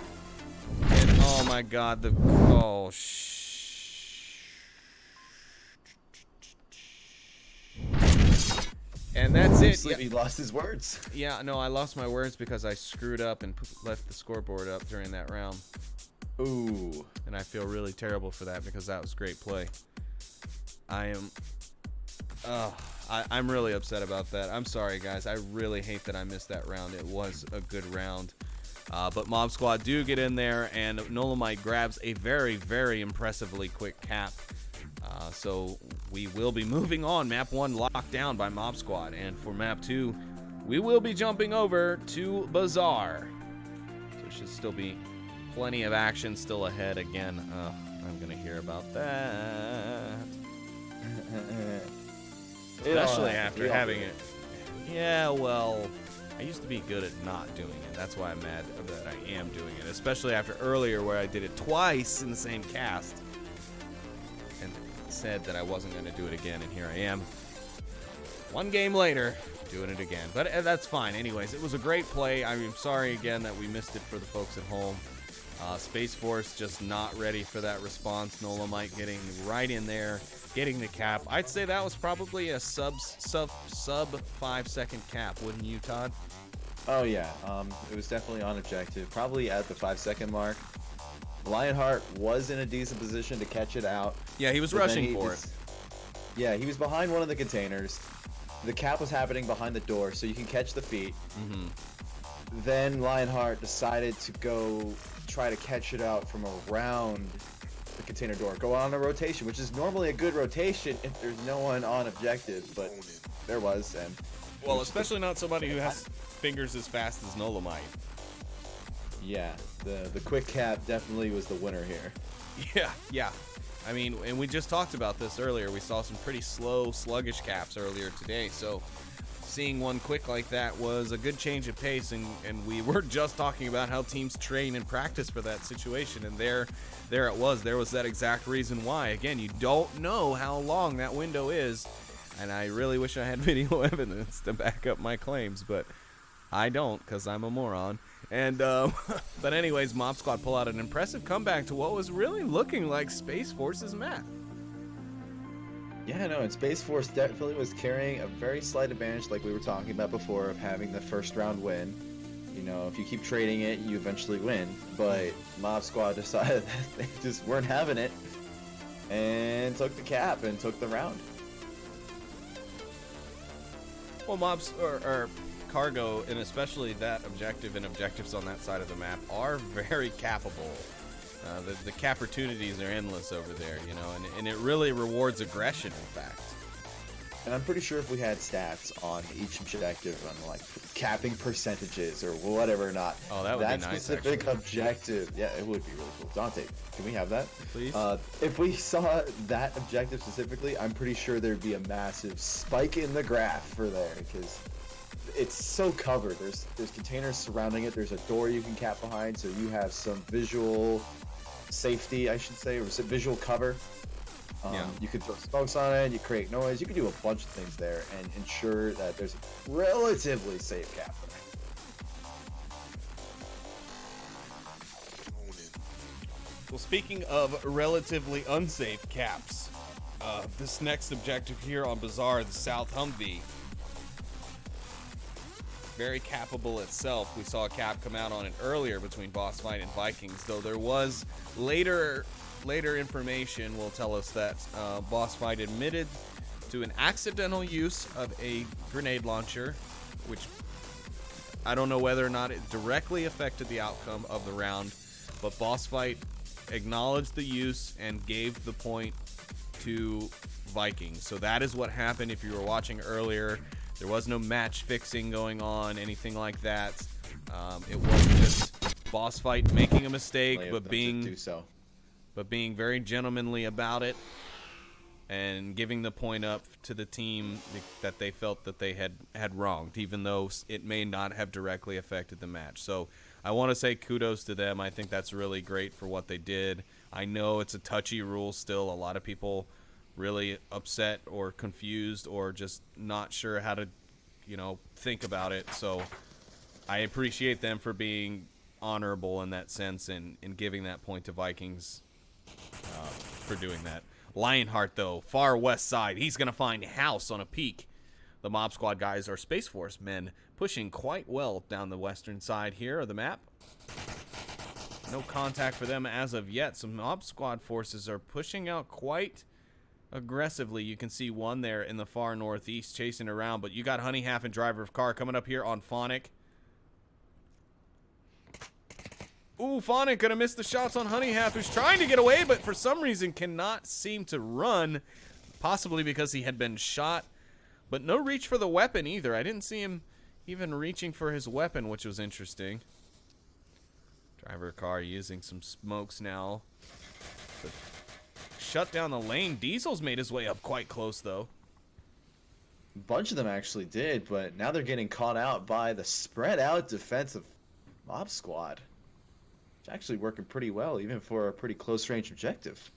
And oh my god, and that's it. Yeah. He lost his words. Yeah, no, I lost my words because I screwed up and left the scoreboard up during that round. Ooh. And I feel really terrible for that because that was great play. I'm really upset about that. I'm sorry, guys. I really hate that I missed that round. It was a good round. But Mob Squad do get in there, and Nolomite grabs a very, very impressively quick cap. So we will be moving on. Map 1 locked down by Mob Squad. And for Map 2, we will be jumping over to Bazaar. So there should still be plenty of action still ahead. Again, I'm going to hear about that. Especially after having it. Yeah, well, I used to be good at not doing it. That's why I'm mad that I am doing it. Especially after earlier where I did it twice in the same cast. And said that I wasn't going to do it again, and here I am. 1 game later, doing it again. But that's fine. Anyways, it was a great play. I'm sorry again that we missed it for the folks at home. Spaceforce just not ready for that response. Nolomite getting right in there, getting the cap. I'd say that was probably a sub 5-second cap, wouldn't you, Todd? Oh yeah, it was definitely on objective, probably at the 5-second mark. Lionheart was in a decent position to catch it out. Yeah, he was rushing for it. Yeah, he was behind one of the containers. The cap was happening behind the door, so you can catch the feet. Then Lionheart decided to go try to catch it out from around the container door. Go on a rotation, which is normally a good rotation if there's no one on objective, but there was. And well, especially not somebody who has fingers as fast as Nolomite. Yeah, the quick cap definitely was the winner here. Yeah. I mean, and we just talked about this earlier. We saw some pretty slow, sluggish caps earlier today, so seeing one quick like that was a good change of pace, and we were just talking about how teams train and practice for that situation, and there it was. There was that exact reason why. Again, you don't know how long that window is, and I really wish I had video evidence to back up my claims, but I don't, because I'm a moron. And but anyways, Mob Squad pull out an impressive comeback to what was really looking like Spaceforce's map. Yeah, no, and Spaceforce definitely was carrying a very slight advantage, like we were talking about before, of having the first round win. You know, if you keep trading it, you eventually win. But Mob Squad decided that they just weren't having it, and took the cap and took the round. Well, mobs or Cargo, and especially that objective and objectives on that side of the map, are very capable. The cap opportunities are endless over there, you know, and it really rewards aggression, in fact. And I'm pretty sure if we had stats on each objective on like capping percentages or whatever or not, oh, that would be nice. That specific actually. Objective, yeah, it would be really cool. Dante, can we have that, please? If we saw that objective specifically, I'm pretty sure there'd be a massive spike in the graph for there, because it's so covered. There's containers surrounding it. There's a door you can cap behind, so you have some visual safety, I should say, or visual cover. Yeah. You can throw smokes on it, you create noise, you can do a bunch of things there and ensure that there's a relatively safe cap there. Well, speaking of relatively unsafe caps, this next objective here on Bazaar, the South Humvee, very cappable itself. We saw a cap come out on it earlier between Boss Fight and Vikings, though there was later information will tell us that Boss Fight admitted to an accidental use of a grenade launcher, which I don't know whether or not it directly affected the outcome of the round, but Boss Fight acknowledged the use and gave the point to Vikings. So that is what happened. If you were watching earlier, there was no match fixing going on, anything like that. It was just Boss Fight making a mistake, but being very gentlemanly about it and giving the point up to the team that they felt that they had wronged, even though it may not have directly affected the match. So I want to say kudos to them. I think that's really great for what they did. I know it's a touchy rule still. A lot of people really upset or confused or just not sure how to, think about it. So I appreciate them for being honorable in that sense and giving that point to Vikings for doing that. Lionheart, though, far west side. He's going to find House on a peak. The Mob Squad guys are Space Force men pushing quite well down the western side here of the map. No contact for them as of yet. Some Mob Squad forces are pushing out quite aggressively. You can see one there in the far northeast chasing around, but you got Honey Half and Driver of Car coming up here on Phonic. Ooh, Phonic gonna miss the shots on Honey Half, who's trying to get away, but for some reason cannot seem to run, possibly because he had been shot. But no reach for the weapon either. I didn't see him even reaching for his weapon, which was interesting. Driver car using some smokes now to shut down the lane. Diesel's made his way up quite close, though. A bunch of them actually did, but now they're getting caught out by the spread out defensive Mob Squad. It's actually working pretty well, even for a pretty close range objective.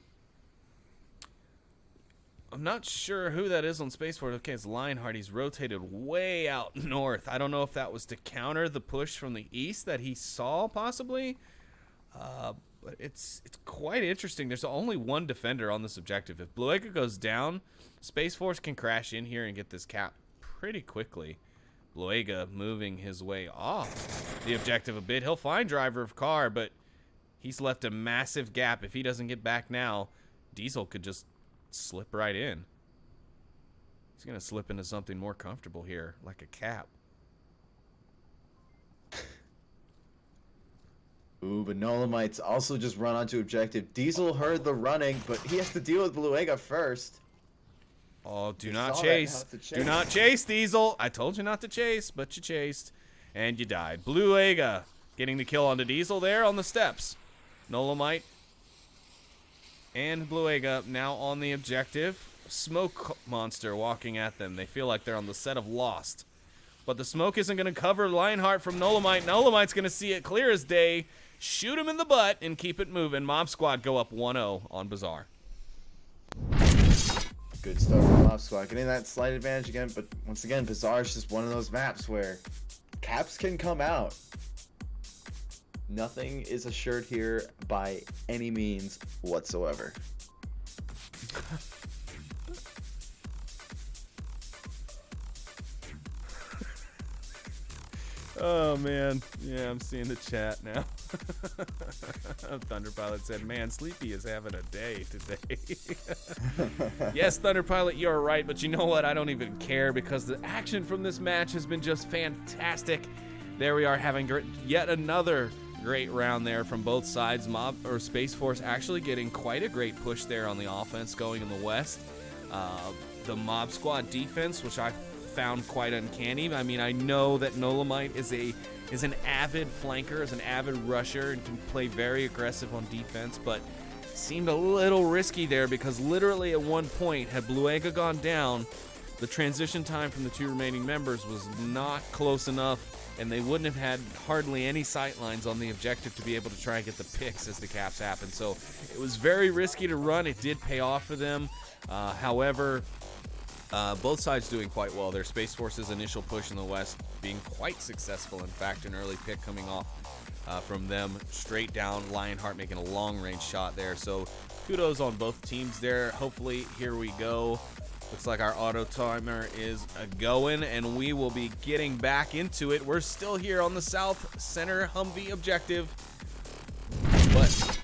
I'm not sure who that is on Spaceforce. Okay, it's Lionheart. He's rotated way out north. I don't know if that was to counter the push from the east that he saw, possibly. But it's quite interesting. There's only one defender on this objective. If Bluega goes down, Spaceforce can crash in here and get this cap pretty quickly. Bluega moving his way off the objective a bit. He'll find Driver of Car, but he's left a massive gap. If he doesn't get back now, Diesel could just slip right in. He's going to slip into something more comfortable here, like a cap. Ooh, but Nolomites also just run onto objective. Diesel heard the running, but he has to deal with Bluega first. Oh, do not chase. Do not chase, Diesel. I told you not to chase, but you chased, and you died. Bluega getting the kill onto Diesel there on the steps. Nolomite and Bluega now on the objective. Smoke monster walking at them. They feel like they're on the set of Lost. But the smoke isn't going to cover Lionheart from Nolomite. Nolomite's going to see it clear as day. Shoot him in the butt and keep it moving. Mob Squad go up 1-0 on Bazaar. Good start for Mob Squad. Getting that slight advantage again, but once again, Bazaar is just one of those maps where caps can come out. Nothing is assured here by any means whatsoever. Oh, man. Yeah, I'm seeing the chat now. Thunder Pilot said, man, Sleepy is having a day today. Yes, Thunder Pilot, you're right, but you know what? I don't even care because the action from this match has been just fantastic. There we are having yet another great round there from both sides. Space Force actually getting quite a great push there on the offense going in the west. The Mob Squad defense, which I found quite uncanny. I mean, I know that Nolomite is an avid flanker, is an avid rusher, and can play very aggressive on defense, but seemed a little risky there because literally at one point, had Bluega gone down, the transition time from the two remaining members was not close enough, and they wouldn't have had hardly any sight lines on the objective to be able to try and get the picks as the caps happened. So it was very risky to run. It did pay off for them. However, Both sides doing quite well. Their Space Force's initial push in the west being quite successful. In fact, an early pick coming off from them straight down. Lionheart making a long-range shot there. So kudos on both teams there. Hopefully, here we go. Looks like our auto timer is going, and we will be getting back into it. We're still here on the south center Humvee objective, but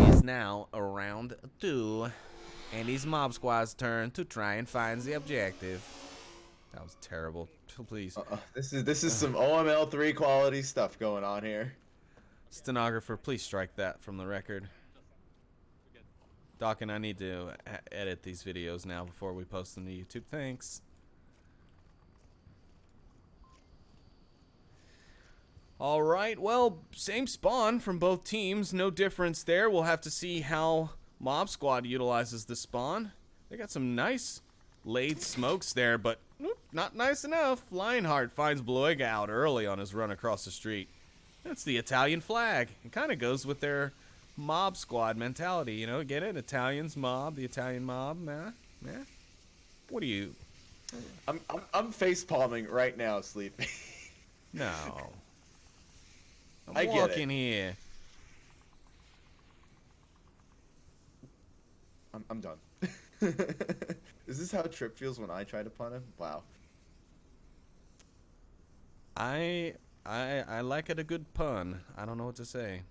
it is now round 2, and it's Mob Squad's turn to try and find the objective. That was terrible. Please. This is some OML3 quality stuff going on here. Stenographer, please strike that from the record. Doc, and I need to edit these videos now before we post them to YouTube. Thanks. All right, well, same spawn from both teams. No difference there. We'll have to see how Mob Squad utilizes the spawn. They got some nice laid smokes there, but not nice enough. Lionheart finds Bloig out early on his run across the street. That's the Italian flag. It kind of goes with their Mob Squad mentality, you know, get it? Italians, mob, the Italian mob, man. Yeah. What are you? I'm face palming right now, Sleepy. No. I I'm get walking here. I'm done. Is this how Trip feels when I try to punt him? Wow. I like it a good pun. I don't know what to say.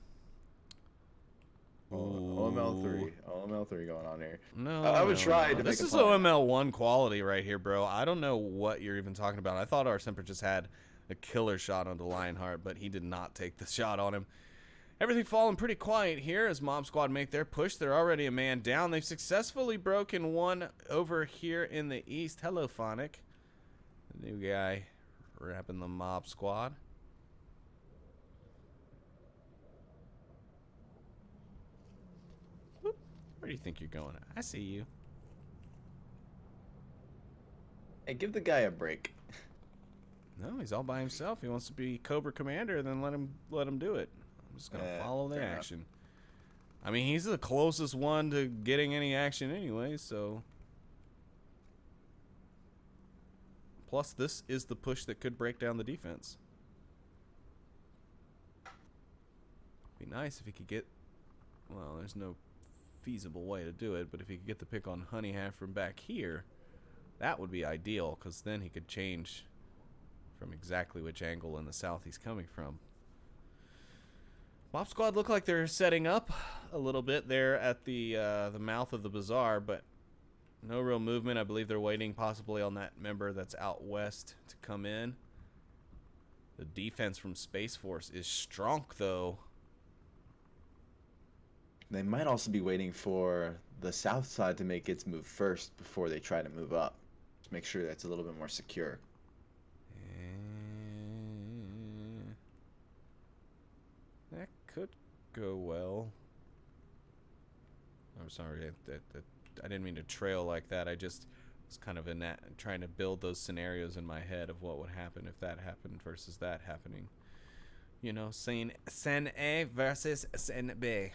OML3 going on here. No, I would try to this make a is punt. OML1 quality right here, bro. I don't know what you're even talking about. I thought our Semper just had a killer shot onto Lionheart, but he did not take the shot on him. Everything falling pretty quiet here as Mob Squad make their push. They're already a man down. They've successfully broken one over here in the east. Hello, Phonic. The new guy rapping the Mob Squad. Where do you think you're going? I see you. Hey, give the guy a break. No, he's all by himself. He wants to be Cobra Commander, then let him do it. I'm just gonna follow the action. I mean, he's the closest one to getting any action anyway, so. Plus, this is the push that could break down the defense. Be nice if he could get. Well, there's no feasible way to do it, but if he could get the pick on Honey Half from back here, that would be ideal, because then he could change from exactly which angle in the south he's coming from. Mob Squad look like they're setting up a little bit there at the mouth of the bazaar, but no real movement. I believe they're waiting possibly on that member that's out west to come in. The defense from Spaceforce is strong, though. They might also be waiting for the south side to make its move first before they try to move up. To make sure that's a little bit more secure. That could go well. I'm sorry, I didn't mean to trail like that. I just was kind of trying to build those scenarios in my head of what would happen if that happened versus that happening. You know, scene A versus scene B.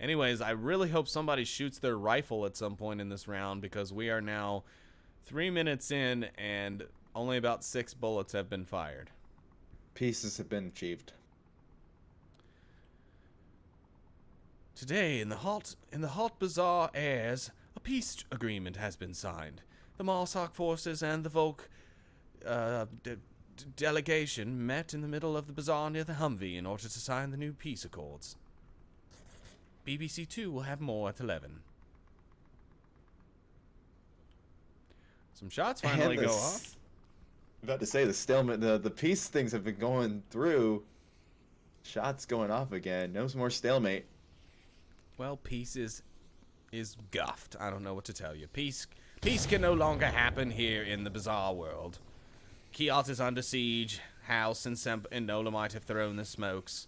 Anyways, I really hope somebody shoots their rifle at some point in this round, because we are now 3 minutes in and only about 6 bullets have been fired. Pieces have been achieved. Today, in the hot bazaar airs, a peace agreement has been signed. The Marsoc forces and the Volk delegation met in the middle of the bazaar near the Humvee in order to sign the new peace accords. BBC 2 will have more at 11. Some shots finally go off. I'm about to say the stalemate, the peace things have been going through. Shots going off again. No more stalemate. Well, peace is guffed. I don't know what to tell you. Peace can no longer happen here in the bizarre world. Kiot is under siege. House and Semp and Nola might have thrown the smokes.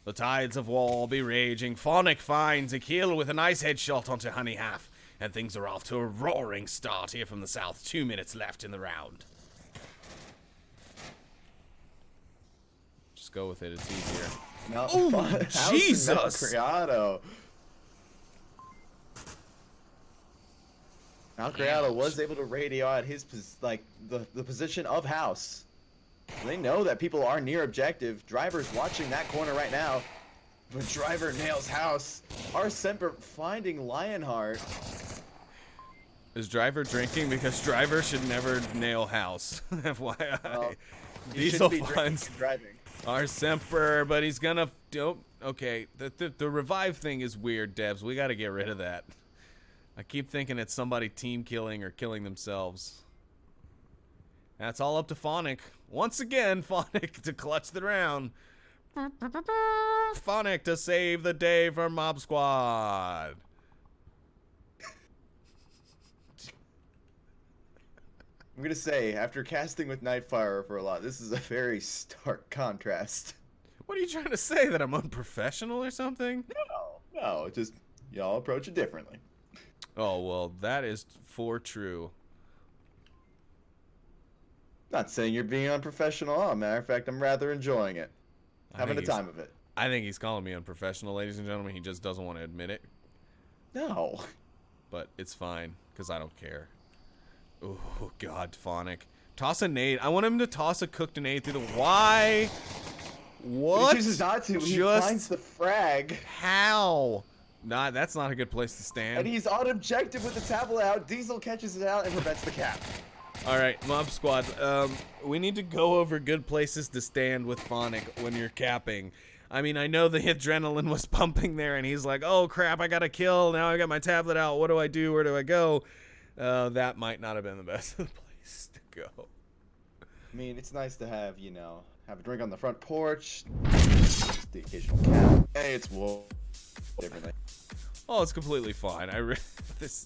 The tides of war be raging. Phonic finds a kill with a nice headshot onto Honey Half, and things are off to a roaring start here from the south. 2 minutes left in the round. Just go with it. It's easier. No, oh, Jesus! Criado. Alcreado was able to radio out his the position of House. They know that people are near objective. Driver's watching that corner right now. But Driver nails House. Our Semper finding Lionheart. Is Driver drinking? Because Driver should never nail House. FYI. Well, he Diesel shouldn't be finds driving. our Semper, but he's gonna. Okay, the revive thing is weird, Devs. We got to get rid of that. I keep thinking it's somebody team killing or killing themselves. That's all up to Phonic. Once again, Phonic to clutch the round. Phonic to save the day for Mob Squad. I'm gonna say, after casting with Nightfire for a lot, this is a very stark contrast. What are you trying to say? That I'm unprofessional or something? No, just y'all approach it differently. Oh, well, that is for true. Not saying you're being unprofessional. Oh, matter of fact, I'm rather enjoying it. Having the time of it. I think he's calling me unprofessional, ladies and gentlemen. He just doesn't want to admit it. No. But it's fine, because I don't care. Oh, God, Phonic. Toss a nade. I want him to toss a cooked nade through the... Why? What? He chooses not to. He finds the frag. How? Nah, that's not a good place to stand. And he's on objective with the tablet out. Diesel catches it out and prevents the cap. All right, Mob Squad. We need to go over good places to stand with Phonic when you're capping. I mean, I know the adrenaline was pumping there, and he's like, oh, crap, I got to kill. Now I got my tablet out. What do I do? Where do I go? That might not have been the best place to go. I mean, it's nice to have, you know, have a drink on the front porch. The occasional cap. Hey, it's wool. Differently. Oh, it's completely fine. This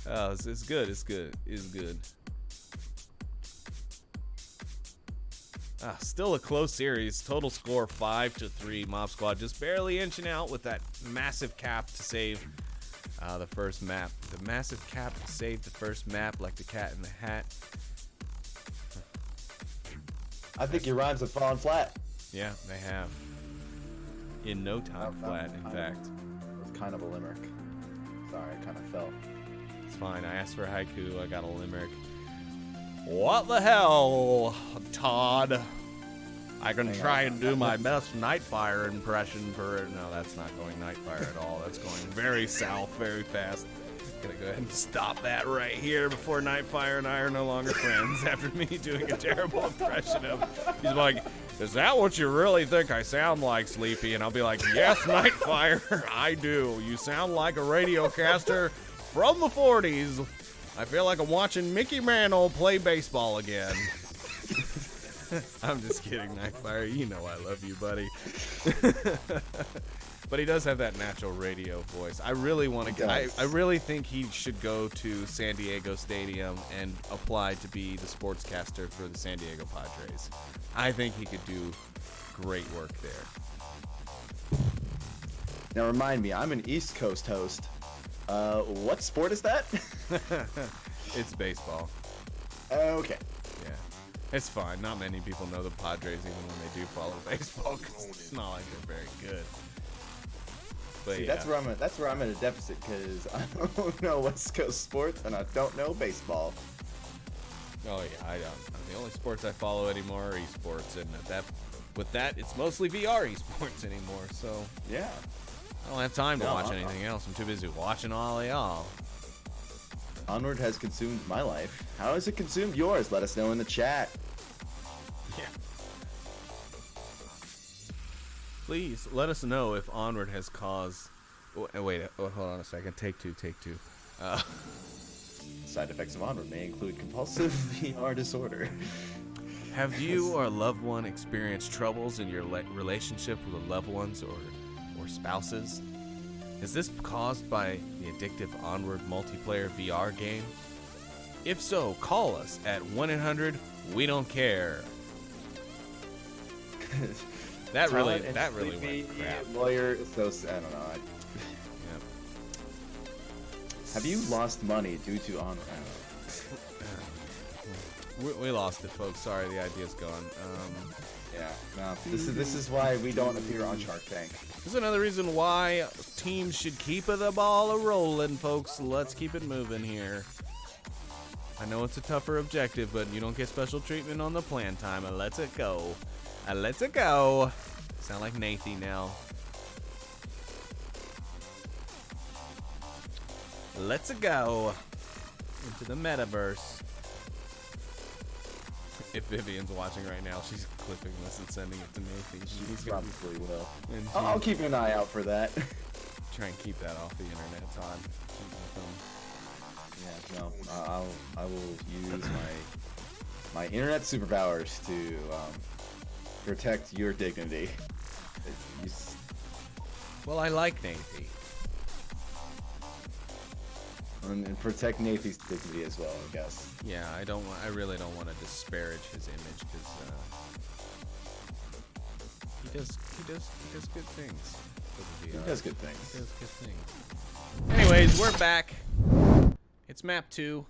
is good. It's good. It's good. Still a close series. Total score 5-3. Mob Squad just barely inching out with that massive cap to save the first map. The massive cap to save the first map, like the cat in the hat. I think your rhymes have fallen flat. Yeah, they have. In no time flat, in fact. It was kind of a limerick. Sorry, I kind of fell. It's fine. I asked for a haiku. I got a limerick. What the hell, Todd? I can try and do my best Nightfire impression for... No, that's not going Nightfire at all. That's going very south, very fast. Gonna go ahead and stop that right here before Nightfire and I are no longer friends after me doing a terrible impression of... He's like, is that what you really think I sound like, Sleepy? And I'll be like, yes, Nightfire, I do. You sound like a radiocaster from the 40s. I feel like I'm watching Mickey Mantle play baseball again. I'm just kidding, Nightfire. You know I love you, buddy. But he does have that natural radio voice. I really want to. I really think he should go to San Diego Stadium and apply to be the sportscaster for the San Diego Padres. I think he could do great work there. Now remind me, I'm an East Coast host. What sport is that? It's baseball. Okay. Yeah. It's fine. Not many people know the Padres even when they do follow baseball because it's not like they're very good. But see, yeah. that's where I'm at a deficit because I don't know West Coast sports and I don't know baseball. Oh yeah, I don't. The only sports I follow anymore are esports, and with that, it's mostly VR esports anymore. So yeah. I don't have time to watch anything else. I'm too busy watching all of y'all. Onward has consumed my life. How has it consumed yours? Let us know in the chat. Yeah. Please let us know if Onward has caused... Wait, hold on a second. Take two. Side effects of Onward may include compulsive VR disorder. Have you or a loved one experienced troubles in your relationship with loved ones or spouses? Is this caused by the addictive Onward multiplayer VR game? If so, call us at 1-800-WE-DON'T-CARE. That really went crap. Lawyer, so I don't know. Yep. Have you lost money due to Onward? We lost it, folks. Sorry, the idea's gone. Yeah, no. This is why we don't appear on Shark Tank. This is another reason why teams should keep the ball a rolling, folks. Let's keep it moving here. I know it's a tougher objective, but you don't get special treatment on the plan time. Let's it go. Let's it go. Sound like Nathy now. Let's it go. Into the metaverse. If Vivian's watching right now, she's clipping this and sending it to Nathy. She probably will. And I'll keep an eye out for that. try and keep that off the internet, Todd. Yeah, no, I will use my internet superpowers to protect your dignity. Well, I like Nathy. And protect Nathan's dignity as well, I guess. Yeah, I really don't want to disparage his image because he does good things. He does good things. He does good things. Anyways, we're back. It's map 2.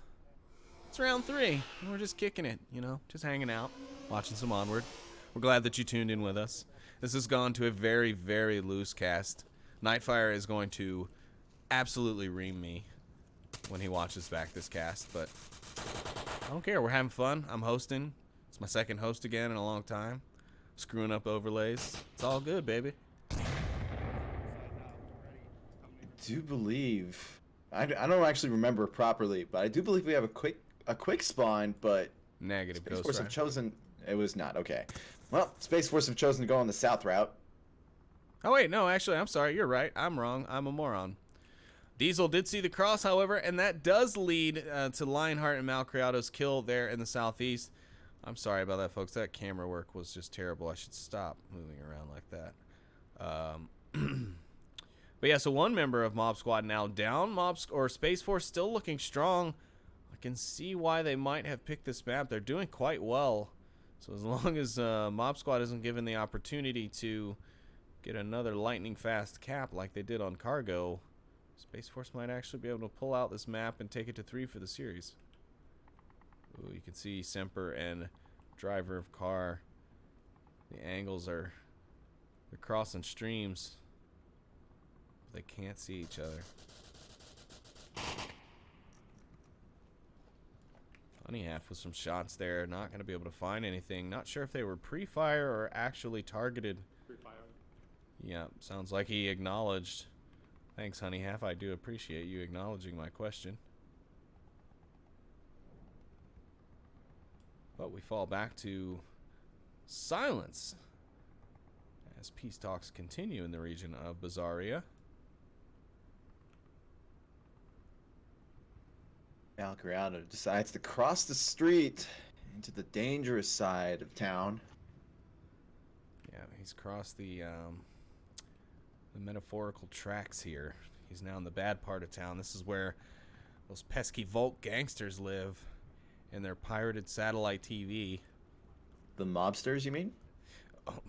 It's round 3. And we're just kicking it, you know, just hanging out, watching some Onward. We're glad that you tuned in with us. This has gone to a very, very loose cast. Nightfire is going to absolutely ream me when he watches back this cast, but I don't care. We're having fun. I'm hosting. It's my second host again in a long time. Screwing up overlays. It's all good, baby. I do believe I don't actually remember properly, but I do believe we have a quick spawn, but Negative. Space Ghost Force Rider. have chosen. It was not okay. Well, Space Force have chosen to go on the south route. Oh wait, no, actually, I'm sorry. You're right. I'm wrong. I'm a moron. Diesel did see the cross, however, and that does lead to Lionheart and Malcriado's kill there in the southeast. I'm sorry about that, folks. That camera work was just terrible. I should stop moving around like that. But yeah, so one member of Mob Squad now down. Space Force still looking strong. I can see why they might have picked this map. They're doing quite well. So as long as Mob Squad isn't given the opportunity to get another lightning fast cap like they did on Cargo, Space Force might actually be able to pull out this map and take it to 3 for the series. Ooh, you can see Semper and driver of car. The angles are, they're crossing streams. They can't see each other. Honey Half with some shots there. Not going to be able to find anything. Not sure if they were pre-fire or actually targeted. Pre-fire. Yeah, sounds like he acknowledged. Thanks, Honey Half. I do appreciate you acknowledging my question. But we fall back to silence as peace talks continue in the region of Bazaria. Malcriado decides to cross the street into the dangerous side of town. Yeah, he's crossed the metaphorical tracks here. He's now in the bad part of town. This is where those pesky Volt gangsters live in their pirated satellite TV. The mobsters, you mean? Oh,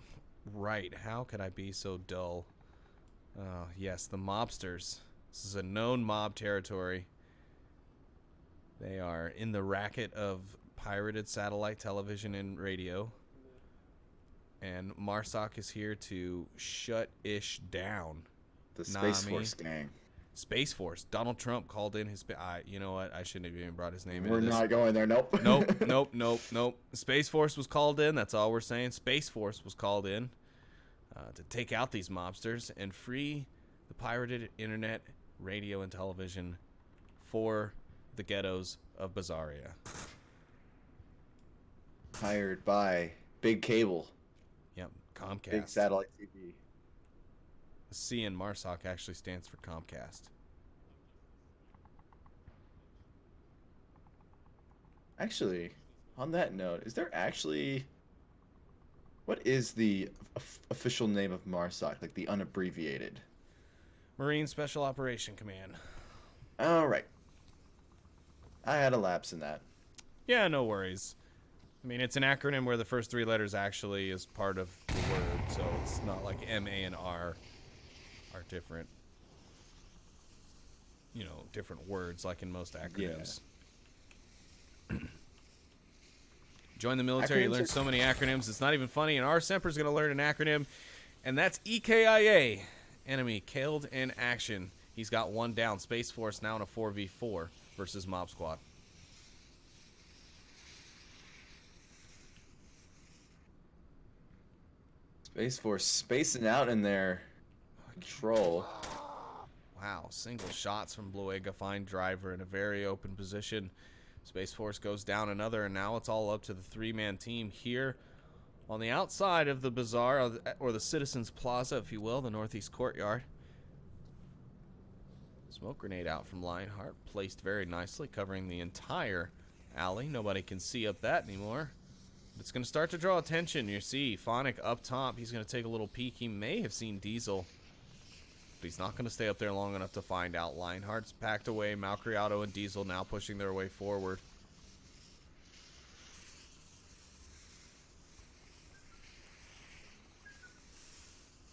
right. How could I be so dull? Yes, the mobsters. This is a known mob territory. They are in the racket of pirated satellite television and radio. And Marsoc is here to shut Ish down. The Space Force gang. Space Force. Donald Trump called in his... you know what? I shouldn't have even brought his name We're into this. not going there, nope. Nope. Space Force was called in. That's all we're saying. Space Force was called in to take out these mobsters and free the pirated internet, radio, and television for the ghettos of Bazaria. Hired by Big Cable. Yep, Comcast. Big satellite TV. The C in Marsoc actually stands for Comcast. Actually, on that note, is there actually... What is the official name of MARSOC? Like the unabbreviated? Marine Special Operation Command. Alright. I had a lapse in that. Yeah, no worries. I mean, it's an acronym where the first 3 letters actually is part of the word, so it's not like M, A, and R are different. You know, different words like in most acronyms. Yeah. Join the military, you learn so many acronyms, it's not even funny, and our Semper's going to learn an acronym, and that's EKIA. Enemy killed in action. He's got 1 down. Space Force now in a 4v4 versus Mob Squad. Spaceforce spacing out in their control. Wow, single shots from Blue Egg, a fine driver in a very open position. Spaceforce goes down another, and now it's all up to the three-man team here on the outside of the bazaar, or the Citizens Plaza, if you will, the northeast courtyard. Smoke grenade out from Lionheart, placed very nicely, covering the entire alley. Nobody can see up that anymore. But it's going to start to draw attention. You see Phonic up top. He's going to take a little peek. He may have seen Diesel, but he's not going to stay up there long enough to find out. Lionheart's packed away. Malcriado and Diesel now pushing their way forward.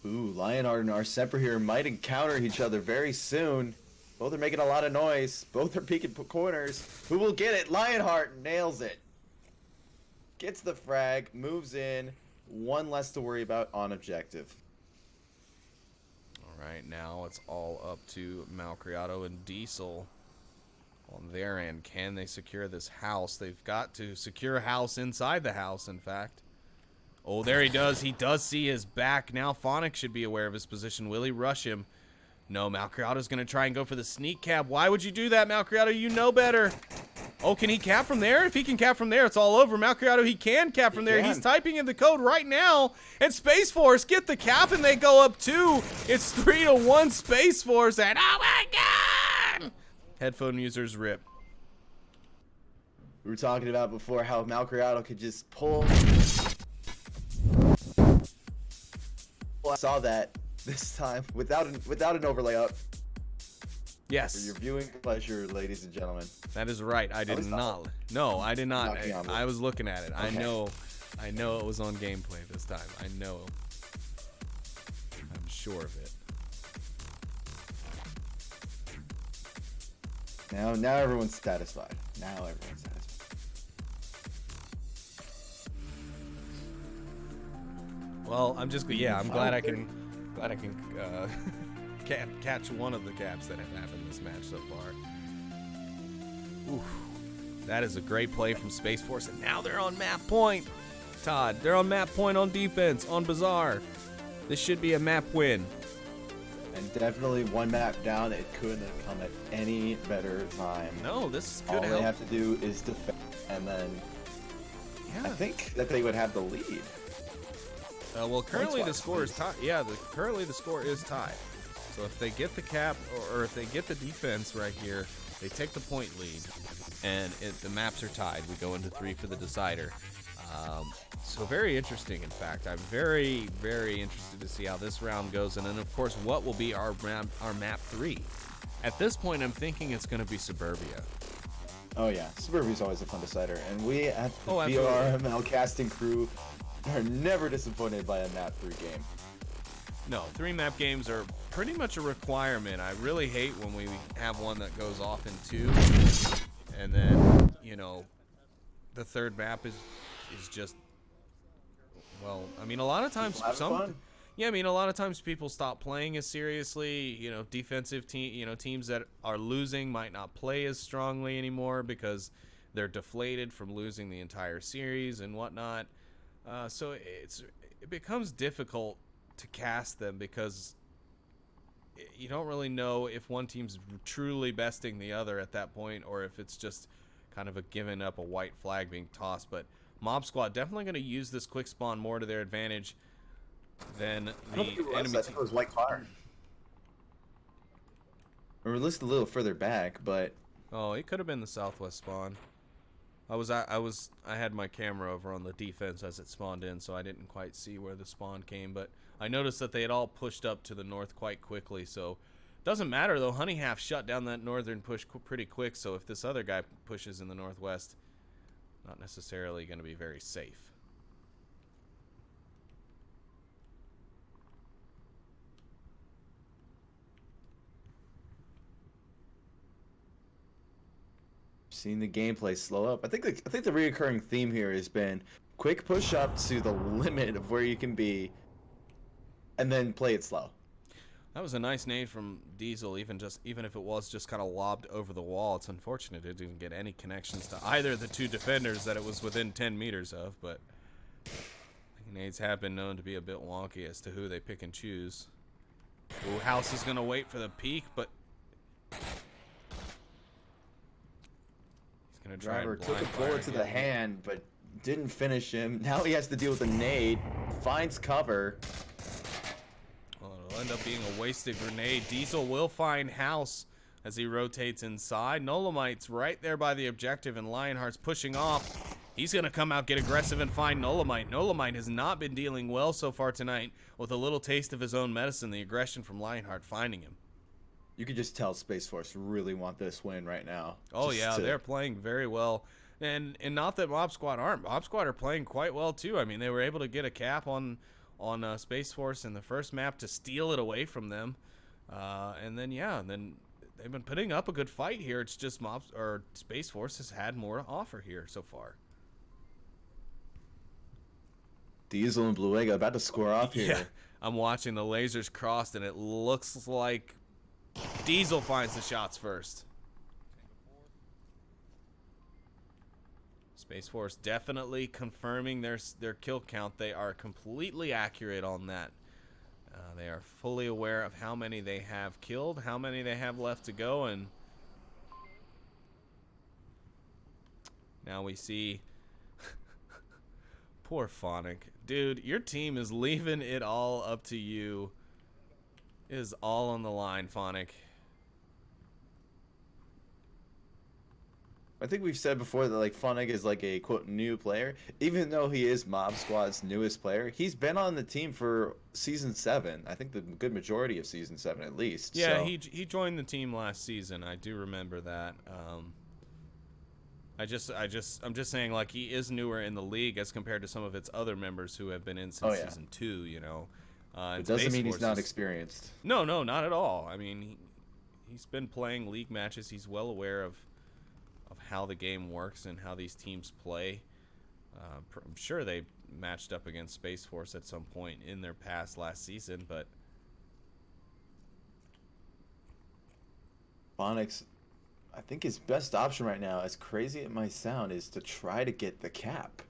Ooh, Lionheart and our Semper here might encounter each other very soon. Both are making a lot of noise. Both are peeking corners. Who will get it? Lionheart nails it. Gets the frag, moves in. One less to worry about on objective. All right, now it's all up to Malcriado and Diesel on their end. Can they secure this house? They've got to secure a house inside the house, in fact. Oh, there he does. He does see his back. Now Phonic should be aware of his position. Will he rush him? No, Malcriado's going to try and go for the sneak cap. Why would you do that, Malcriado? You know better. Oh, can he cap from there? If he can cap from there, it's all over. Malcriado, he can cap from there. He's typing in the code right now. And Spaceforce get the cap, and they go up 2. It's 3-1 Spaceforce. And oh my God! Headphone users rip. We were talking about before how Malcriado could just pull. Well, I saw that this time without an overlay up. Yes. For your viewing pleasure, ladies and gentlemen. That is right. I did not. No, I did not. I was looking at it. Okay. I know it was on gameplay this time. I know. I'm sure of it. Now everyone's satisfied. Now everyone's satisfied. Well, I'm glad I can catch one of the caps that have happened this match so far. Oof. That is a great play from Spaceforce, and now they're on map point. Todd, they're on map point on defense, on Bazaar. This should be a map win. And definitely one map down. It couldn't have come at any better time. No, this could help. help. All they have to do is defend, and then I think that they would have the lead. Well, currently the score is tied. Yeah, currently the score is tied. So if they get the cap, or if they get the defense right here, they take the point lead, and the maps are tied. We go into 3 for the decider. So very interesting, in fact. I'm very, very interested to see how this round goes, and then, of course, what will be our map 3. At this point, I'm thinking it's going to be Suburbia. Oh, yeah. Suburbia is always a fun decider, and we at the VRML casting crew are never disappointed by a map 3 game. No, 3 map games are pretty much a requirement. I really hate when we have one that goes off in 2, and then, you know, the third map is just, well, I mean, a lot of times a lot of times people stop playing as seriously. You know, defensive teams that are losing might not play as strongly anymore because they're deflated from losing the entire series and whatnot. So it becomes difficult to cast them because you don't really know if one team's truly besting the other at that point, or if it's just kind of a giving up, a white flag being tossed. But Mob Squad definitely going to use this quick spawn more to their advantage than the enemy team. It was white car. Or at least a little further back, but oh, it could have been the southwest spawn. I had my camera over on the defense as it spawned in, so I didn't quite see where the spawn came, but I noticed that they had all pushed up to the north quite quickly, so doesn't matter though. Honey Half shut down that northern push pretty quick, so if this other guy pushes in the northwest, not necessarily going to be very safe. Seeing the gameplay slow up. I think the reoccurring theme here has been quick push up to the limit of where you can be, and then play it slow. That was a nice nade from Diesel, even if it was just kind of lobbed over the wall. It's unfortunate it didn't get any connections to either of the 2 defenders that it was within 10 meters of, but Nades have been known to be a bit wonky as to who they pick and choose. Ooh, House is going to wait for the peek, but he's going to try Driver and took a blind fire bullet to the again. hand, but didn't finish him. Now he has to deal with a nade. Finds cover. Well, it'll end up being a wasted grenade. Diesel will find House as he rotates inside. Nolomite's right there by the objective, and Lionheart's pushing off. He's going to come out, get aggressive, and find Nolomite. Nolomite has not been dealing well so far tonight, with a little taste of his own medicine, the aggression from Lionheart finding him. You could just tell Spaceforce really want this win right now. Oh, yeah, they're playing very well. And not that Mob Squad aren't. Mob Squad are playing quite well, too. I mean, they were able to get a cap on Spaceforce in the first map to steal it away from them. And then they've been putting up a good fight here. It's just Spaceforce has had more to offer here so far. Diesel and Bluega about to score off here. Yeah, I'm watching the lasers crossed, and it looks like Diesel finds the shots first. Spaceforce definitely confirming their kill count. They are completely accurate on that. They are fully aware of how many they have killed, how many they have left to go, and now we see poor Phonic. Dude, your team is leaving it all up to you. It is all on the line, Phonic. I think we've said before that Phonic is a quote new player. Even though he is Mob Squad's newest player, he's been on the team for season 7. I think the good majority of season 7 at least. Yeah, so. he joined the team last season. I do remember that. I'm just saying, he is newer in the league as compared to some of its other members who have been in since season 2, you know. It doesn't mean he's not experienced. No, not at all. I mean, he's been playing league matches. He's well aware of how the game works and how these teams play. I'm sure they matched up against Space Force at some point in their past last season, but Phonic's, I think his best option right now, as crazy it might sound, is to try to get the cap.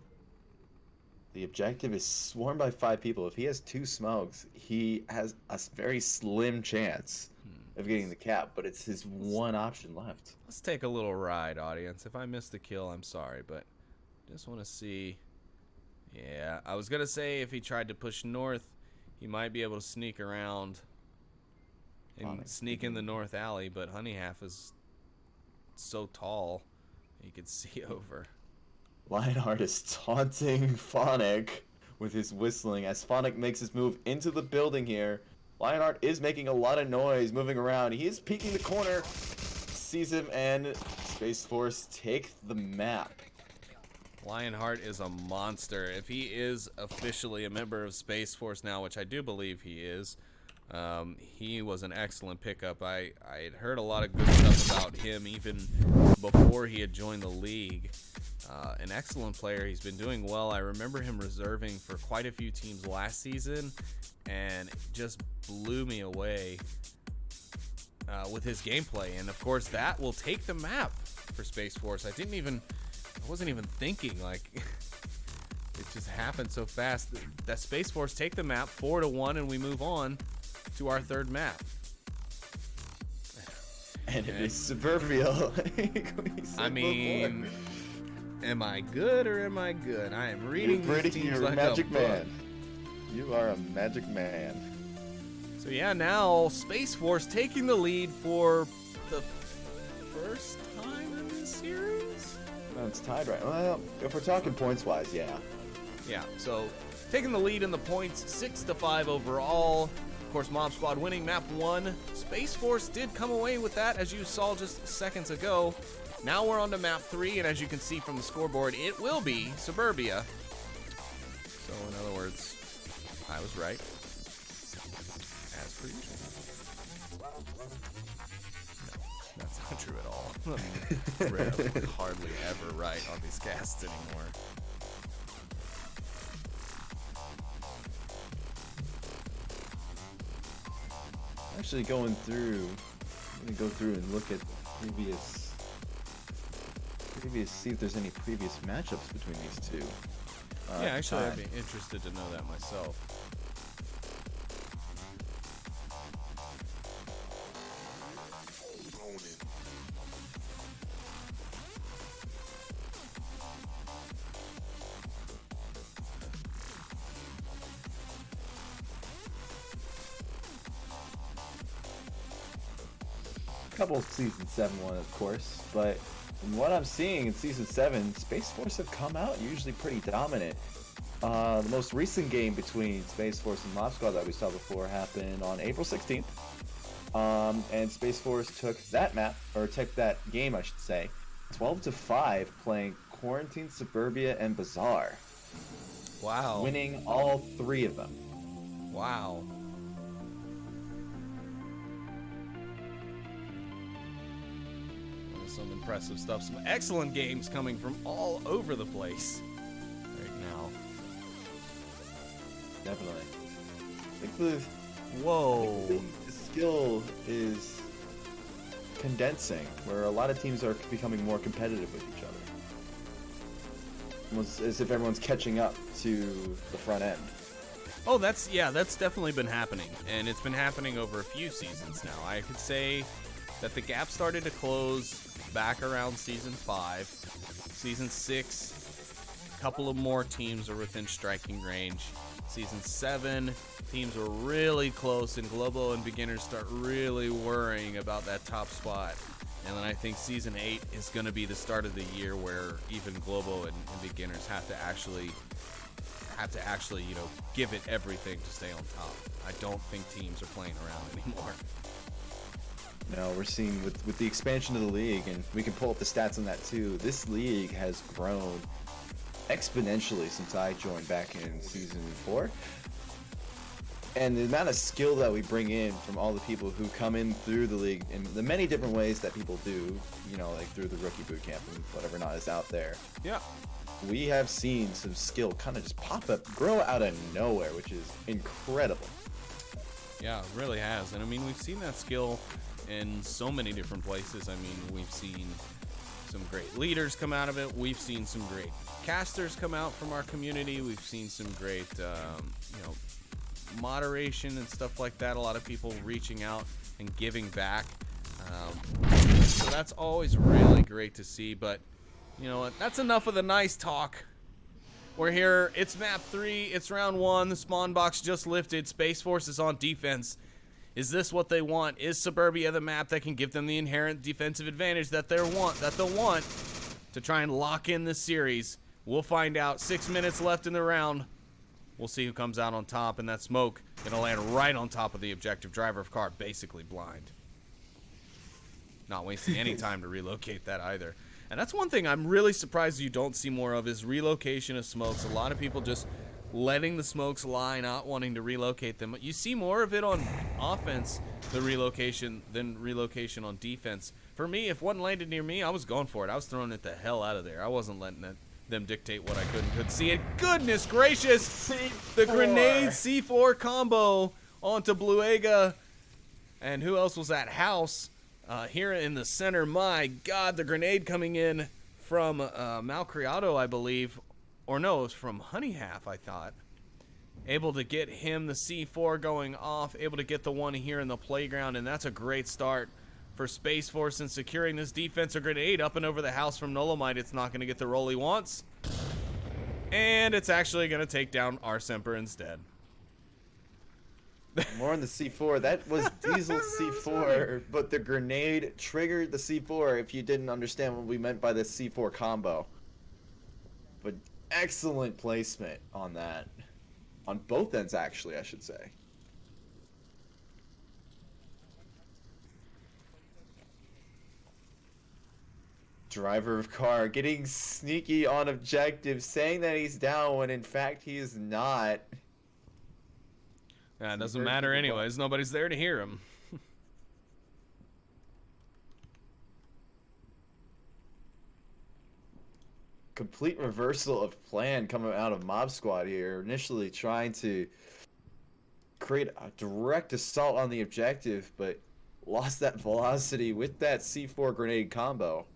The objective is swarmed by 5 people. If he has 2 smokes, he has a very slim chance of getting the cap, but it's his one option left. Let's take a little ride, audience. If I missed the kill, I'm sorry, but just want to see. Yeah, I was going to say if he tried to push north, he might be able to sneak around and sneak in the north alley, but Honey Half is so tall, you could see over. Lionheart is taunting Phonic with his whistling as Phonic makes his move into the building here. Lionheart is making a lot of noise, moving around. He is peeking the corner, sees him, and Space Force take the map. Lionheart is a monster. If he is officially a member of Space Force now, which I do believe he is, he was an excellent pickup. I had heard a lot of good stuff about him even before he had joined the league. An excellent player. He's been doing well. I remember him reserving for quite a few teams last season, and it just blew me away with his gameplay. And of course, that will take the map for Space Force. I wasn't even thinking, it just happened so fast that Space Force take the map 4-1, and we move on to our 3rd map. And it is Suburbia. I mean, am I good or am I good? I am reading these teams like a magic book. man. You are a magic man. So yeah, now Space Force taking the lead for the first time in this series? No, it's tied right. Well, if we're talking points-wise, yeah. Yeah, so taking the lead in the points, 6-5 overall. Of course, Mob Squad winning map 1. Space Force did come away with that, as you saw just seconds ago. Now we're on to map 3, and as you can see from the scoreboard, it will be Suburbia. So in other words, I was right. As per usual. No, that's not true at all. Rarely, hardly ever right on these casts anymore. Actually, going through, I'm gonna go through and look at previous, see if there's any previous matchups between these two. Yeah, actually, time. I'd be interested to know that myself. Couple of Season 7 one, of course, but from what I'm seeing in Season 7, Space Force have come out usually pretty dominant. The most recent game between Space Force and Mob Squad that we saw before happened on April 16th. And Space Force took that map, or took that game, I should say, 12-5, playing Quarantine, Suburbia, and Bazaar. Wow. Winning all 3 of them. Wow. Some impressive stuff. Some excellent games coming from all over the place right now. Definitely. I think Whoa. the skill is condensing, where a lot of teams are becoming more competitive with each other. Almost as if everyone's catching up to the front end. Oh, that's definitely been happening, and it's been happening over a few seasons now. I could say that the gap started to close back around Season 5. Season 6, a couple of more teams are within striking range. Season 7, teams are really close, and Globo and Beginners start really worrying about that top spot. And then I think Season 8 is going to be the start of the year where even Globo and Beginners have to actually, you know, give it everything to stay on top. I don't think teams are playing around anymore. No, we're seeing with the expansion of the league, and we can pull up the stats on that too, this league has grown exponentially since I joined back in Season 4. And the amount of skill that we bring in from all the people who come in through the league in the many different ways that people do, you know, like through the rookie boot camp and whatever not is out there. Yeah. We have seen some skill kind of just pop up, grow out of nowhere, which is incredible. Yeah, it really has. And I mean, we've seen that skill in so many different places. I mean, we've seen some great leaders come out of it. We've seen some great casters come out from our community. We've seen some great, you know, moderation and stuff like that. A lot of people reaching out and giving back. So that's always really great to see. But you know what? That's enough of the nice talk. We're here. It's map 3. It's round 1. The spawn box just lifted. Space Force is on defense. Is this what they want? Is Suburbia the map that can give them the inherent defensive advantage that they'll want to try and lock in this series? We'll find out. 6 minutes left in the round. We'll see who comes out on top, and that smoke gonna land right on top of the objective. Driver of car basically blind. Not wasting any time to relocate that either. And that's one thing I'm really surprised you don't see more of is relocation of smokes. A lot of people just letting the smokes lie, not wanting to relocate them. You see more of it on offense, the relocation, than relocation on defense. For me, if one landed near me, I was going for it. I was throwing it the hell out of there. I wasn't letting them dictate what I could and couldn't see. And goodness gracious, the grenade C4 combo onto Bluega. And who else was that? House here in the center. My God, the grenade coming in from Malcriado, I believe. Or no, it was from Honey Half, I thought. Able to get him the C4 going off. Able to get the one here in the playground. And that's a great start for Space Force in securing this defensive grenade up and over the house from Nolomite. It's not going to get the roll he wants. And it's actually going to take down Arsemper instead. More on the C4. That was Diesel C4, but the grenade triggered the C4 if you didn't understand what we meant by the C4 combo. But excellent placement on that. On both ends, actually, I should say. Driver of car getting sneaky on objective, saying that he's down when in fact he is not. Yeah, it doesn't matter anyways. Nobody's there to hear him. Complete reversal of plan coming out of Mob Squad here. Initially trying to create a direct assault on the objective, but lost that velocity with that C4 grenade combo.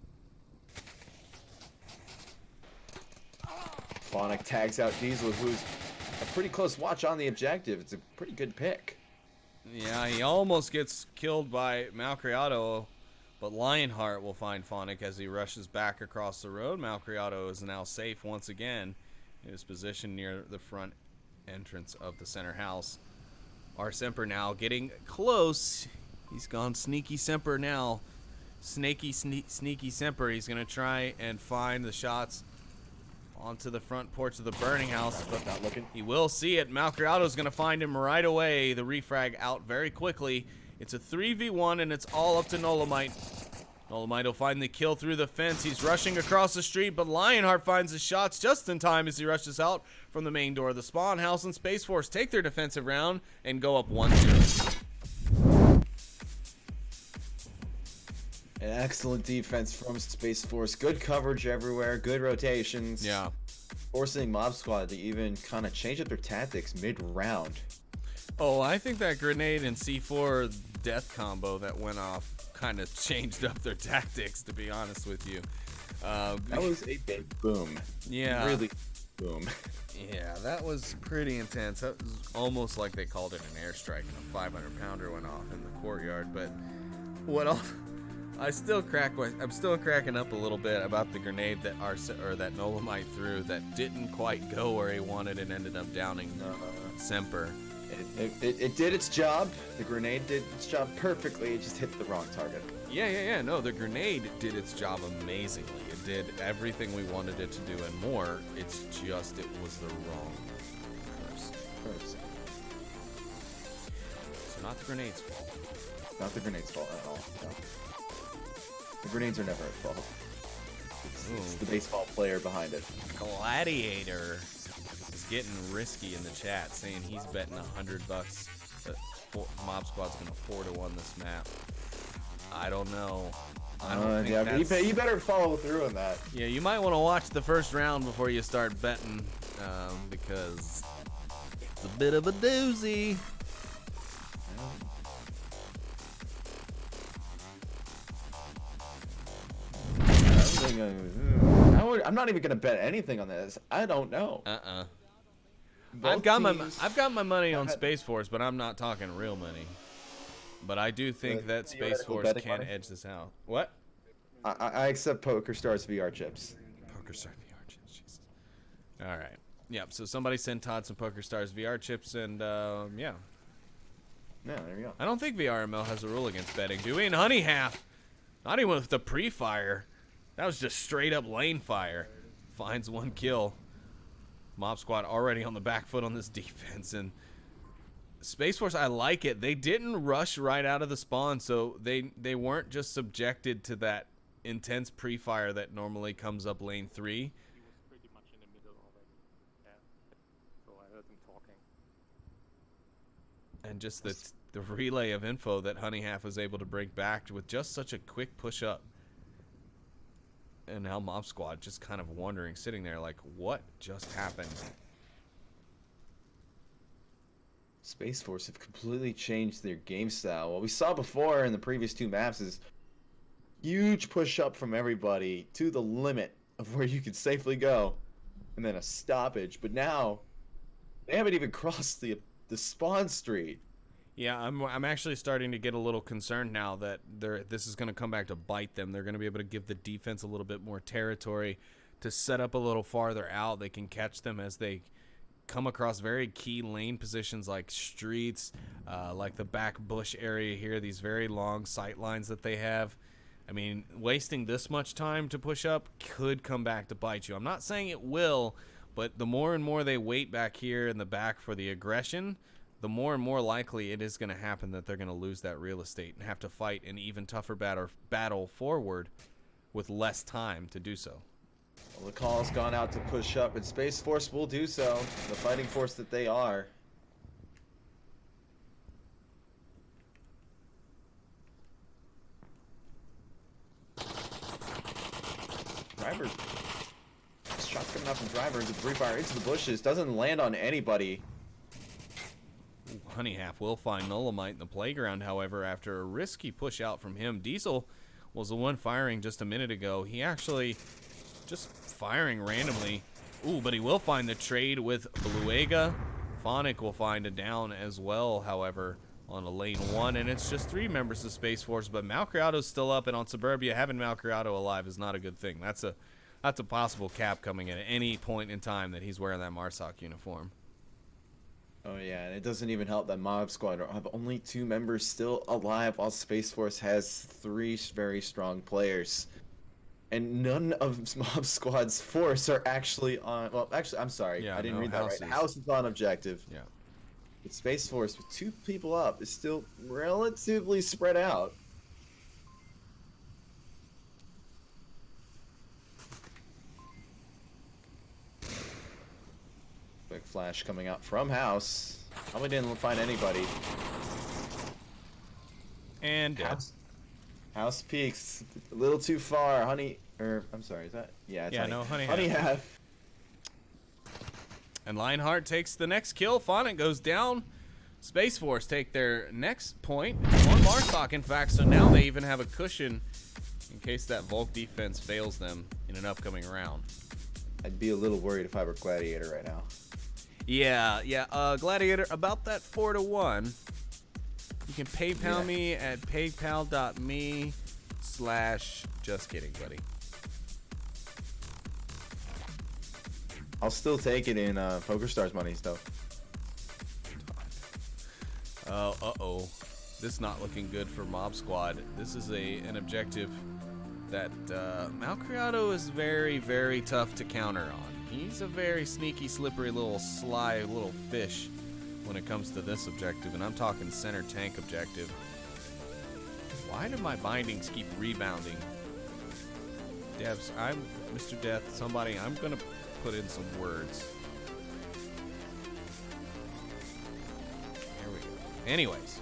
Phonic tags out Diesel, who's a pretty close watch on the objective. It's a pretty good pick. Yeah, he almost gets killed by Malcriado, but Lionheart will find Phonic as he rushes back across the road. Malcriado is now safe once again in his position near the front entrance of the center house. Our Semper now getting close. He's gone sneaky Semper now. Sneaky Semper. He's going to try and find the shots onto the front porch of the burning house, but not looking. He will see it. Malcriado's going to find him right away. The refrag out very quickly. It's a 3v1, and it's all up to Nolomite. Nolomite will find the kill through the fence. He's rushing across the street, but Lionheart finds his shots just in time as he rushes out from the main door of the spawn house, and Spaceforce take their defensive round and go up 1-0. An excellent defense from Spaceforce. Good coverage everywhere. Good rotations. Yeah. Forcing Mob Squad to even kind of change up their tactics mid-round. Oh, I think that grenade and C4 death combo that went off kind of changed up their tactics, to be honest with you. That was a big boom. Yeah. Really boom. Yeah, that was pretty intense. That was almost like they called it an airstrike and a 500-pounder went off in the courtyard. But what else? I'm still cracking up a little bit about the grenade that that Nolomite threw that didn't quite go where he wanted and ended up downing Semper. It did its job. The grenade did its job perfectly. It just hit the wrong target. Yeah. No, the grenade did its job amazingly. It did everything we wanted it to do and more. It's just it was the wrong person. So not the grenade's fault. Not the grenade's fault at all. No. The grenades are never at fault. It's the baseball player behind it. Gladiator is getting risky in the chat, saying he's betting $100 that Mob Squad's gonna 4-1 this map. I don't know. I don't think yeah, you better follow through on that. Yeah, you might want to watch the first round before you start betting, because it's a bit of a doozy. I'm not even gonna bet anything on this. I don't know. I've got my money on Spaceforce, but I'm not talking real money. But I do think that Spaceforce can edge this out. What? I accept PokerStars VR chips. PokerStars VR chips, Jesus. All right. Yep. So somebody send Todd some PokerStars VR chips, and yeah. Yeah, there you go. I don't think VRML has a rule against betting, do we? And Honey Half, not even with the pre-fire. That was just straight up lane fire. Finds one kill. Mob Squad already on the back foot on this defense. And Spaceforce, I like it. They didn't rush right out of the spawn, so they weren't just subjected to that intense pre-fire that normally comes up lane 3. He was pretty much in the middle already. Yeah. So I heard him talking. And just the relay of info that Honey Half was able to bring back with just such a quick push up. And now Mob Squad just kind of wondering, sitting there like, what just happened? Spaceforce have completely changed their game style. What we saw before in the previous 2 maps is huge push up from everybody to the limit of where you can safely go, and then a stoppage. But now they haven't even crossed the spawn street. Yeah, I'm actually starting to get a little concerned now that this is going to come back to bite them. They're going to be able to give the defense a little bit more territory to set up a little farther out. They can catch them as they come across very key lane positions like streets, like the back bush area here, these very long sight lines that they have. I mean, wasting this much time to push up could come back to bite you. I'm not saying it will, but the more and more they wait back here in the back for the aggression, the more and more likely it is going to happen that they're going to lose that real estate and have to fight an even tougher battle forward with less time to do so. Well, the call's gone out to push up, and Spaceforce will do so, the fighting force that they are. Driver. Shots coming out from Driver into the pre-fire into the bushes. Doesn't land on anybody. Honey Half will find Nolomite in the playground, however, after a risky push out from him. Diesel was the one firing just a minute ago. He actually, just firing randomly, Ooh, but he will find the trade with Bluega. Phonic will find a down as well, however, on a lane 1, and it's just 3 members of Space Force, but Malcriado's still up, and on Suburbia, having Malcriado alive is not a good thing. That's a possible cap coming in at any point in time that he's wearing that Marsoc uniform. Oh yeah, and it doesn't even help that Mob Squad have only 2 members still alive, while Space Force has 3 very strong players. And none of Mob Squad's force are actually on. Well, actually, I'm sorry, Yeah, I didn't no, read that right. House House is on objective. Yeah. But Space Force with 2 people up is still relatively spread out. Quick flash coming out from House. Probably didn't find anybody. And dead. House peaks a little too far. Honey, or I'm sorry, is that? Yeah, it's Honey. No, Honey. Honey half. And Lionheart takes the next kill. Phonic goes down. Space Force take their next point on Marsoc, in fact, so now they even have a cushion in case that Volk defense fails them in an upcoming round. I'd be a little worried if I were Gladiator right now. Yeah, Gladiator, about that 4-1. You can PayPal me at paypal.me/just kidding, buddy. I'll still take it in PokerStars money though. Uh-oh. This is not looking good for Mob Squad. This is an objective that Malcriado is very, very tough to counter on. He's a very sneaky, slippery, sly little fish when it comes to this objective, and I'm talking center tank objective. Why do my bindings keep rebounding? Devs, I'm Mr. Death, somebody, I'm gonna put in some words. There we go. Anyways.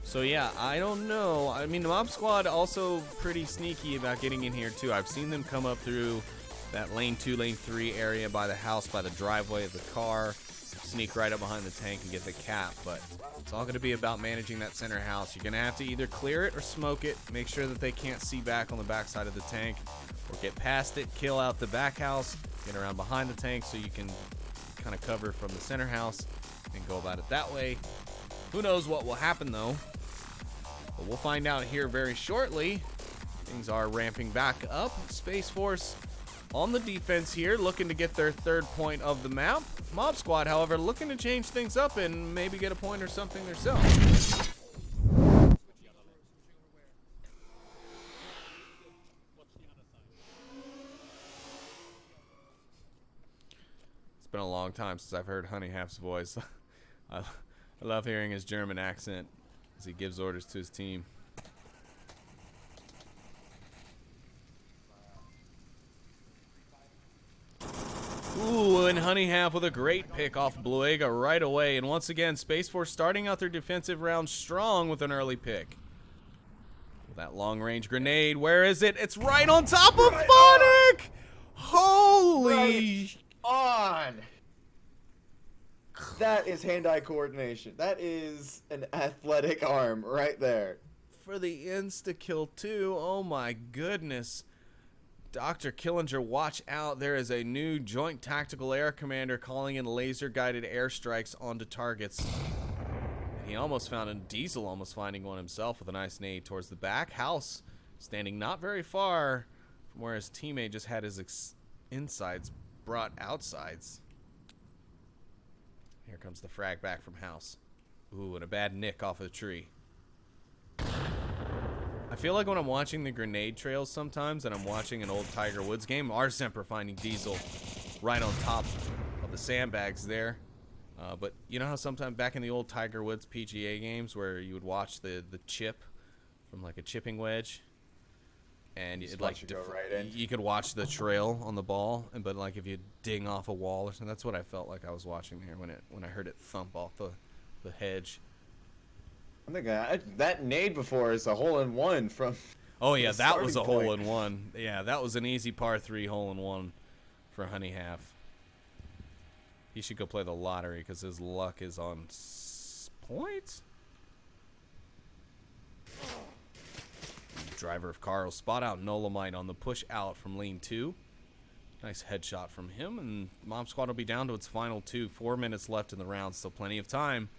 So yeah, I don't know. I mean, the Mob Squad also pretty sneaky about getting in here too. I've seen them come up through that lane 2, lane 3 area by the house, by the driveway of the car, sneak right up behind the tank and get the cap, but it's all going to be about managing that center house. You're going to have to either clear it or smoke it, make sure that they can't see back on the backside of the tank, or get past it, kill out the back house, get around behind the tank so you can kind of cover from the center house and go about it that way. Who knows what will happen though, but we'll find out here very shortly. Things are ramping back up. Space Force on the defense here, looking to get their 3rd point of the map. Mob Squad, however, looking to change things up and maybe get a point or something themselves. It's been a long time since I've heard Honey Half's voice. I love hearing his German accent as he gives orders to his team. Ooh, and Honey Half with a great pick off Bluega right away. And once again, Space Force starting out their defensive round strong with an early pick. That long-range grenade, where is it? It's right on top of Phonic! Holy... On! That is hand-eye coordination. That is an athletic arm right there. For the insta-kill, too. Oh, my goodness. Dr. Killinger, watch out. There is a new Joint Tactical Air Commander calling in laser-guided airstrikes onto targets. And he almost found a Diesel, almost finding one himself with a nice nade towards the back. House standing not very far from where his teammate just had his insides brought outsides. Here comes the frag back from House. Ooh, and a bad nick off of the tree. I feel like when I'm watching the grenade trails sometimes and I'm watching an old Tiger Woods game, our Semper finding Diesel right on top of the sandbags there. But you know how sometimes back in the old Tiger Woods PGA games where you would watch the chip from like a chipping wedge, and it like you could watch the trail on the ball, but like if you ding off a wall or something, that's what I felt like I was watching there when I heard it thump off the hedge. I think that nade before is a hole-in-one from. Oh yeah, that was a hole-in-one. Yeah, that was an easy par 3 hole-in-one for Honey Half. He should go play the lottery because his luck is on point. Driver of Carl spot out Nolamite on the push out from lane 2. Nice headshot from him, and Mob Squad will be down to its final 2. 4 minutes left in the round, still plenty of time.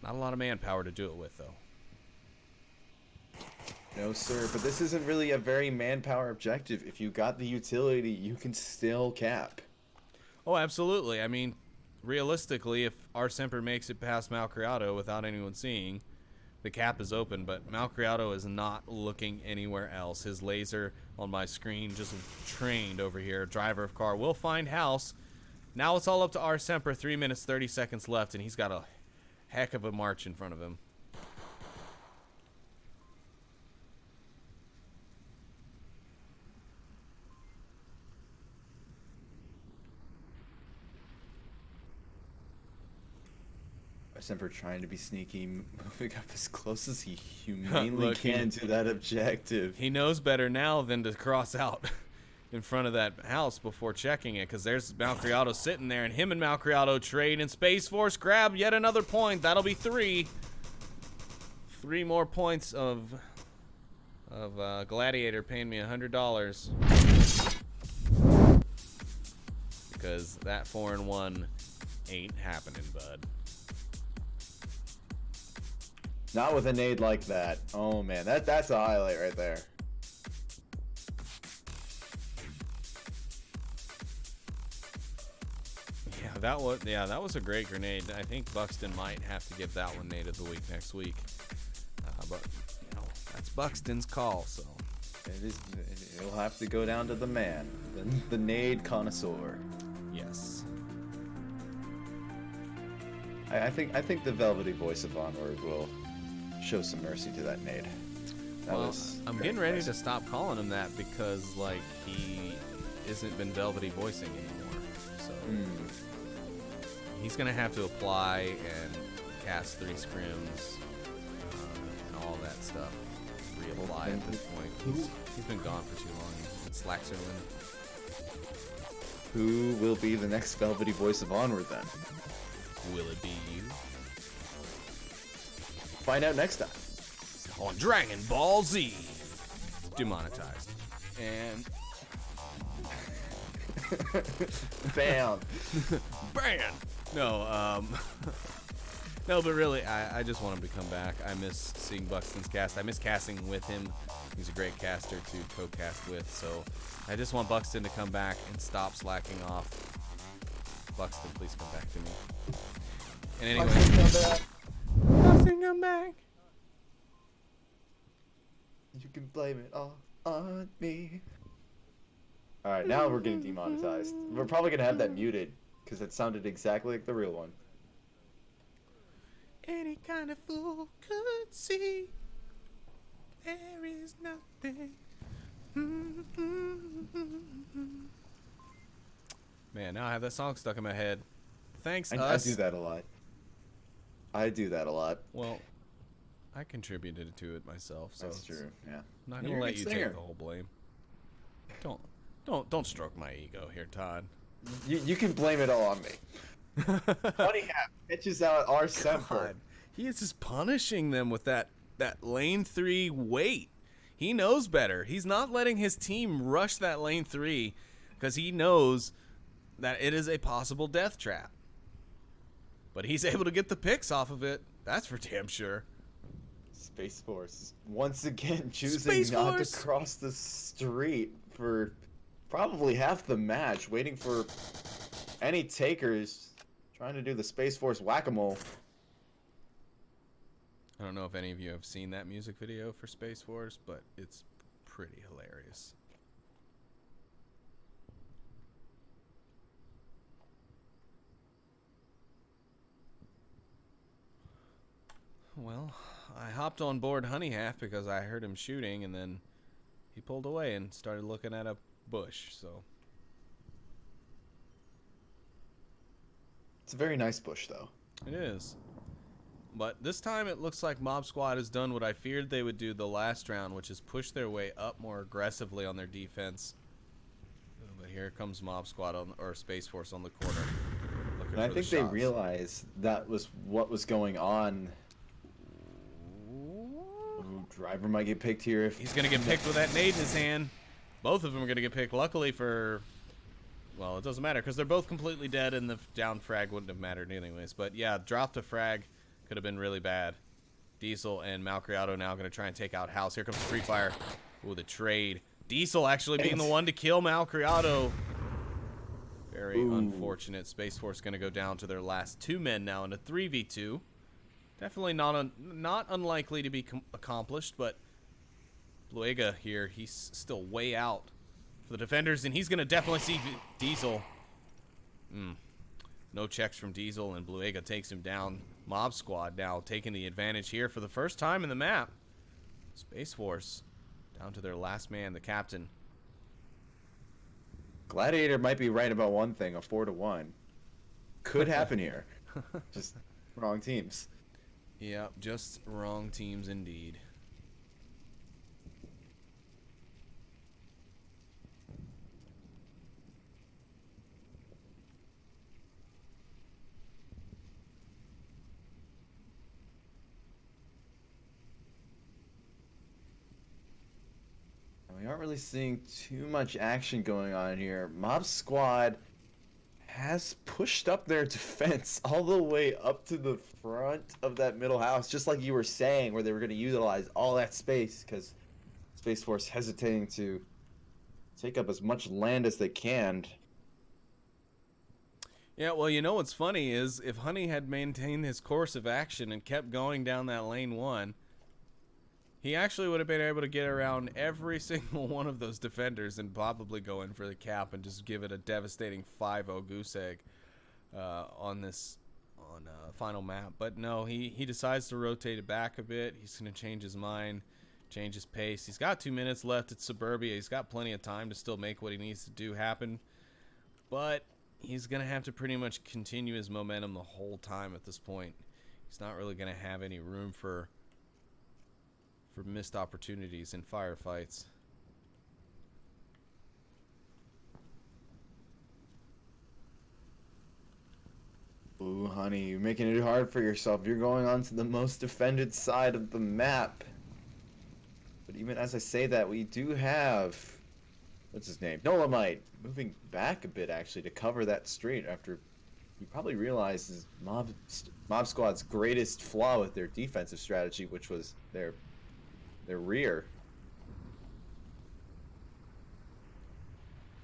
Not a lot of manpower to do it with, though. No, sir, but this isn't really a very manpower objective. If you got the utility, you can still cap. Oh, absolutely. I mean, realistically, if our Semper makes it past Malcriado without anyone seeing, the cap is open, but Malcriado is not looking anywhere else. His laser on my screen just trained over here. Driver of car will find house. Now it's all up to our Semper. 3 minutes, 30 seconds left, and he's got a heck of a march in front of him. Semper trying to be sneaky, moving up as close as he humanely Look, can to that objective. He knows better now than to cross out in front of that house before checking it, because there's Malcriado sitting there, and him and Malcriado trade, and Spaceforce grab yet another point. That'll be 3. 3 more points of Gladiator paying me $100. Because that 4-1 ain't happening, bud. Not with a nade like that. Oh man, that's a highlight right there. That was a great grenade. I think Buxton might have to give that one nade of the week next week. But you know, that's Buxton's call, so It'll have to go down to the man, the nade connoisseur. yes. I think the velvety voice of Onward will show some mercy to that nade. I'm getting ready to stop calling him that because, like, he isn't been velvety voicing anymore. So he's gonna have to apply and cast 3 scrims and all that stuff. Reapply at this point. He's been gone for too long. And slacks are in. Who will be the next velvety voice of Onward then? Will it be you? Find out next time On Dragon Ball Z. Demonetized. And bam. ban. No, no, but really, I just want him to come back. I miss seeing Buxton's cast. I miss casting with him. He's a great caster to co-cast with, so I just want Buxton to come back and stop slacking off. Buxton, please come back to me. And anyway, Buxton, come back. You can blame it all on me. Alright, now we're getting demonetized. We're probably gonna have that muted, because it sounded exactly like the real one. Any kind of fool could see there is nothing. Man, now I have that song stuck in my head. Thanks, I us. do that a lot. I do that a lot. Well, I contributed to it myself, so That's true, yeah. I'm not You're gonna a let good you singer. take the whole blame. Don't stroke my ego here, Todd. You can blame it all on me. Funny hat pitches out our Semper. God, he is just punishing them with that lane 3 weight. He knows better. He's not letting his team rush that lane 3 because he knows that it is a possible death trap. But he's able to get the picks off of it. That's for damn sure. Spaceforce is once again choosing not to Spaceforce! cross the street for probably half the match, waiting for any takers, trying to do the Spaceforce whack-a-mole. I don't know if any of you have seen that music video for Spaceforce, but it's pretty hilarious. Well, I hopped on board Honey Half because I heard him shooting, and then he pulled away and started looking at a bush, so. It's a very nice bush, though. It is. But this time it looks like Mob Squad has done what I feared they would do the last round, which is push their way up more aggressively on their defense. But here comes Mob Squad or Space Force on the corner. And I think they realized that was what was going on. Ooh, driver might get picked here. He's going to get picked with that nade in his hand. Both of them are going to get picked. Luckily for Well, it doesn't matter because they're both completely dead, and the down frag wouldn't have mattered anyways. But yeah, dropped a frag could have been really bad. Diesel and Malcriado now going to try and take out House. Here comes the free fire. Ooh, the trade. Diesel actually being the one to kill Malcriado. Very unfortunate. Spaceforce going to go down to their last 2 men now in a 3v2. Definitely not unlikely to be accomplished, but Bluega here, he's still way out for the defenders, and he's going to definitely see Diesel. No checks from Diesel, and Bluega takes him down. Mob Squad now taking the advantage here for the first time in the map. Spaceforce down to their last man, the captain. Gladiator might be right about one thing, a 4-1. Could happen here. Just wrong teams. Yep, just wrong teams indeed. We aren't really seeing too much action going on here. Mob Squad has pushed up their defense all the way up to the front of that middle house, just like you were saying, where they were going to utilize all that space because Space Force hesitating to take up as much land as they can. Yeah, well, you know what's funny is if Honey had maintained his course of action and kept going down that lane 1, he actually would have been able to get around every single one of those defenders and probably go in for the cap and just give it a devastating 5-0 goose egg on final map. But no, he decides to rotate it back a bit. He's going to change his mind, change his pace. He's got 2 minutes left at Suburbia. He's got plenty of time to still make what he needs to do happen. But he's going to have to pretty much continue his momentum the whole time at this point. He's not really going to have any room for missed opportunities in firefights. Ooh, Honey, you're making it hard for yourself. You're going on to the most defended side of the map. But even as I say that, we do have... what's his name? Dolomite moving back a bit, actually, to cover that street after he probably realizes Mob Squad's greatest flaw with their defensive strategy, which was their rear.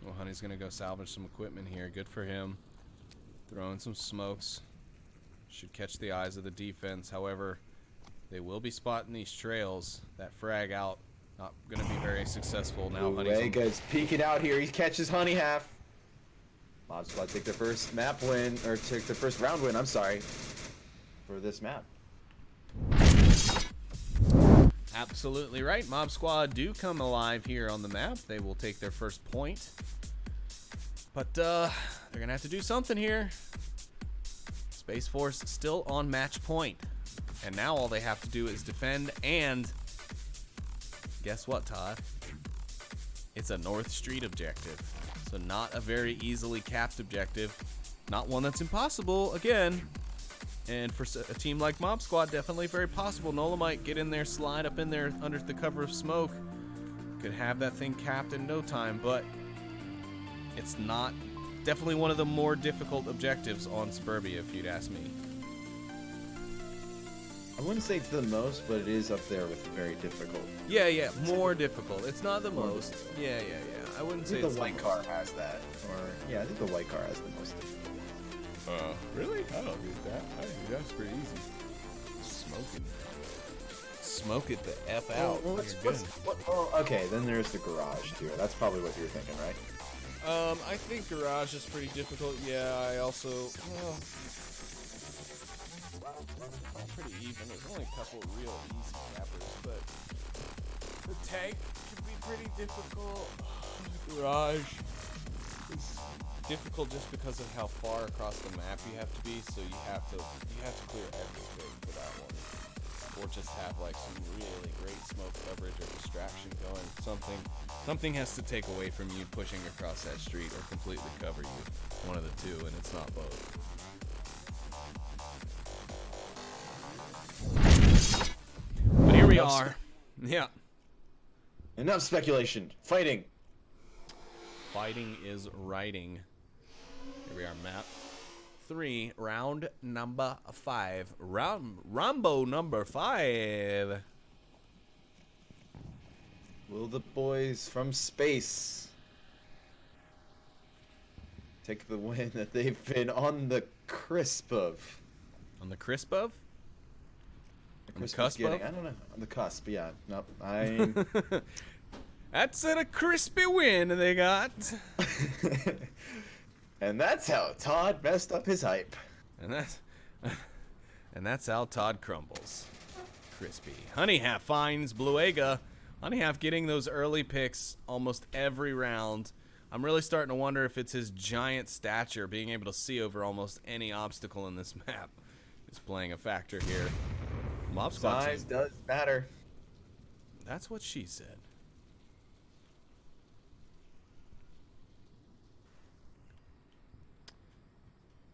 Well, Honey's going to go salvage some equipment here. Good for him. Throwing some smokes. Should catch the eyes of the defense. However, they will be spotting these trails. That frag out. Not going to be very successful now. Vega's peeking out here. He catches Honey half. Mob Squad take their first map win, or take their first round win, I'm sorry, for this map. Absolutely right. Mob Squad do come alive here on the map. They will take their first point. But they're going to have to do something here. Space Force still on match point. And now all they have to do is defend, and guess what, Todd? It's a North Street objective. So not a very easily capped objective. Not one that's impossible, again. And for a team like Mob Squad, definitely very possible. Nola might get in there, slide up in there under the cover of smoke. Could have that thing capped in no time, but it's not. Definitely one of the more difficult objectives on Suburbia, if you'd ask me. I wouldn't say it's the most, but it is up there with very difficult. Yeah, more difficult. It's not the most. Yeah. I wouldn't say I think it's the white car has that. I think the white car has the most difficult. Really? I don't get that. I think that's pretty easy. Smoking. Smoke it the F out. Okay, then there's the garage too. That's probably what you were thinking, right? I think garage is pretty difficult. Yeah, I also... pretty even. There's only a couple of real easy cappers, but the tank can be pretty difficult. Garage is difficult just because of how far across the map you have to be, so you have to clear everything for that one, or just have like some really great smoke coverage or distraction going. Something has to take away from you pushing across that street or completely cover you. One of the two, and it's not both. But here we are. Yeah. Enough speculation. Fighting. Fighting is writing. we are, map 3, round number 5. Rambo number 5. Will the boys from space take the win that they've been on the crisp of? On the crisp of? On the Crisp cusp of? I don't know. On the cusp, yeah. Nope. That's a crispy win they got. And that's how Todd messed up his hype. And that's how Todd crumbles. Crispy. Honey Half finds Bluega. Honey Half getting those early picks almost every round. I'm really starting to wonder if it's his giant stature, being able to see over almost any obstacle in this map, is playing a factor here. Mob Squad Size team. does matter. That's what she said.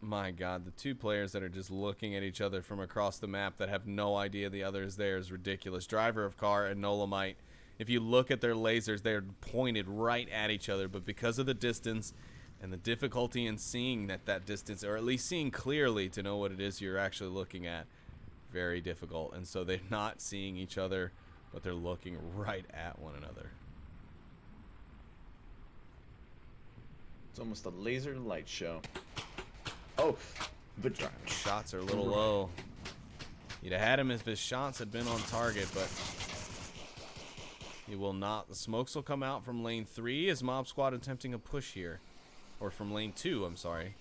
My God, the two players that are just looking at each other from across the map that have no idea the other is there is ridiculous. Driver of Car and Nolamite. If you look at their lasers, they're pointed right at each other, but because of the distance and the difficulty in seeing that distance, or at least seeing clearly to know what it is you're actually looking at, very difficult. And so they're not seeing each other, but they're looking right at one another. It's almost a laser light show. Oh, but Shots are a little low. You'd have had him if his shots had been on target, but he will not. The smokes will come out from lane 3 as Mob Squad attempting a push here. Or from lane 2, I'm sorry.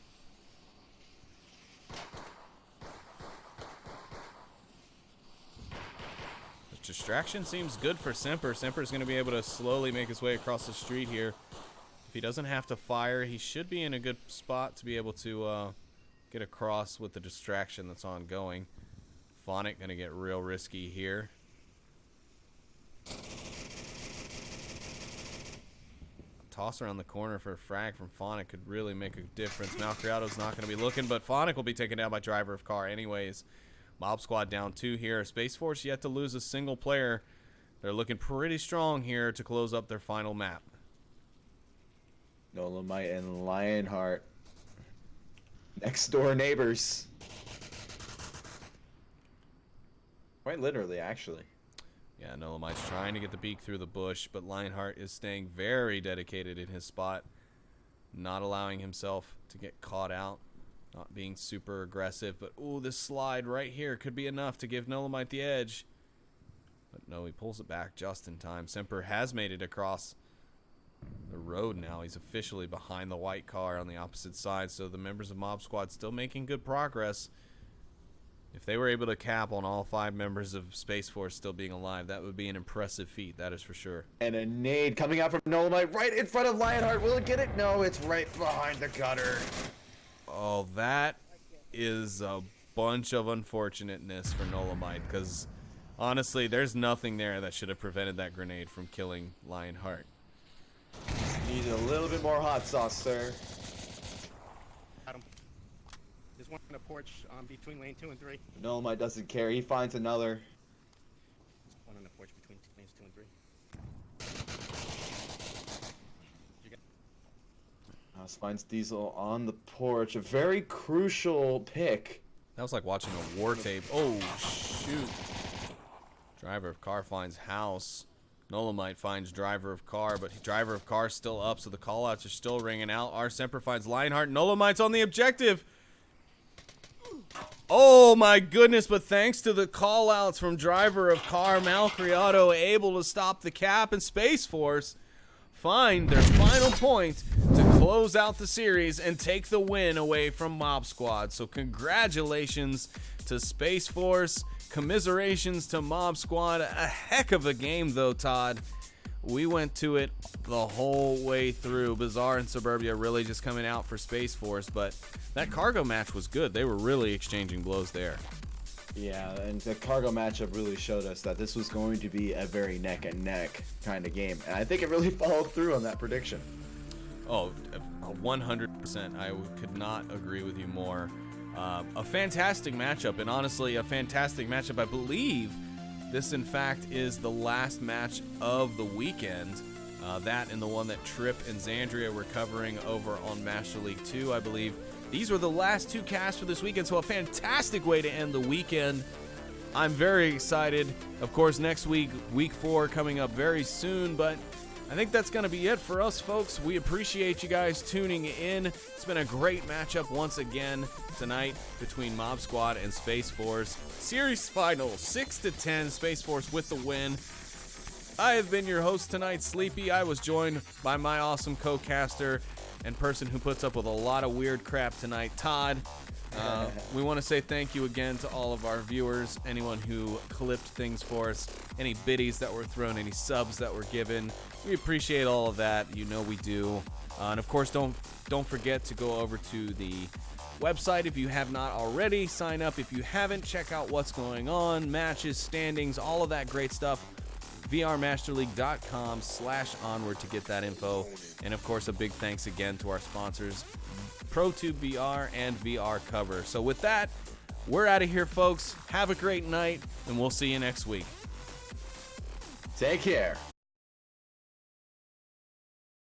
The distraction seems good for Semper. Semper's going to be able to slowly make his way across the street here. If he doesn't have to fire, he should be in a good spot to be able to get across with the distraction that's ongoing. Phonic going to get real risky here. Toss around the corner for a frag from Phonic could really make a difference. Malcriado's not going to be looking, but Phonic will be taken down by Driver of Car anyways. Mob Squad down 2 here. Spaceforce yet to lose a single player. They're looking pretty strong here to close up their final map. Nolamite and Lionheart. Next door neighbors. Quite literally, actually. Yeah, Nolamite's trying to get the beak through the bush, but Lionheart is staying very dedicated in his spot, not allowing himself to get caught out, not being super aggressive. But, ooh, this slide right here could be enough to give Nolamite the edge. But no, he pulls it back just in time. Semper has made it across the road now. He's officially behind the white car on the opposite side, so the members of Mob Squad still making good progress. If they were able to cap on all 5 members of Spaceforce still being alive, that would be an impressive feat, that is for sure. And a nade coming out from Nolamite right in front of Lionheart. Will it get it? No, it's right behind the gutter. Oh, that is a bunch of unfortunateness for Nolamite, because honestly, there's nothing there that should have prevented that grenade from killing Lionheart. Need a little bit more hot sauce, sir. Got him. There's one on the porch between lane 2 and 3. Nolamite doesn't care. He finds another. There's one on the porch between lanes 2 and 3. You got House finds Diesel on the porch. A very crucial pick. That was like watching a war tape. Oh, shoot. Driver of Car finds House. Nolamite finds Driver of Car, but Driver of Car still up, so the callouts are still ringing out. R. Semper finds Lionheart. Nolamite's on the objective. Oh my goodness, but thanks to the callouts from Driver of Car, Malcriado able to stop the cap, and Spaceforce find their final point to close out the series and take the win away from Mob Squad. So congratulations to Spaceforce. Commiserations to Mob Squad. A heck of a game, though, Todd. We went to it the whole way through. Bizarre and Suburbia really just coming out for Spaceforce, but that cargo match was good. They were really exchanging blows there. Yeah, and the cargo matchup really showed us that this was going to be a very neck and neck kind of game. And I think it really followed through on that prediction. Oh, 100%. I could not agree with you more. A fantastic matchup, and honestly, a fantastic matchup. I believe this, in fact, is the last match of the weekend. That and the one that Trip and Xandria were covering over on Master League 2, I believe. These were the last 2 casts for this weekend, so a fantastic way to end the weekend. I'm very excited. Of course, next week, week 4 coming up very soon, but I think that's going to be it for us, folks. We appreciate you guys tuning in. It's been a great matchup once again tonight between Mob Squad and Spaceforce. Series final, 6-10, Spaceforce with the win. I have been your host tonight, Sleepy. I was joined by my awesome co-caster and person who puts up with a lot of weird crap tonight, Todd. We want to say thank you again to all of our viewers, anyone who clipped things for us, any biddies that were thrown, any subs that were given. We appreciate all of that. You know we do. And of course, don't forget to go over to the website if you have not already. Sign up if you haven't. Check out what's going on, matches, standings, all of that great stuff. vrmasterleague.com/onward to get that info. And of course, a big thanks again to our sponsors, ProTube VR and VR Cover. So with that, we're out of here, folks. Have a great night, and we'll see you next week. Take care.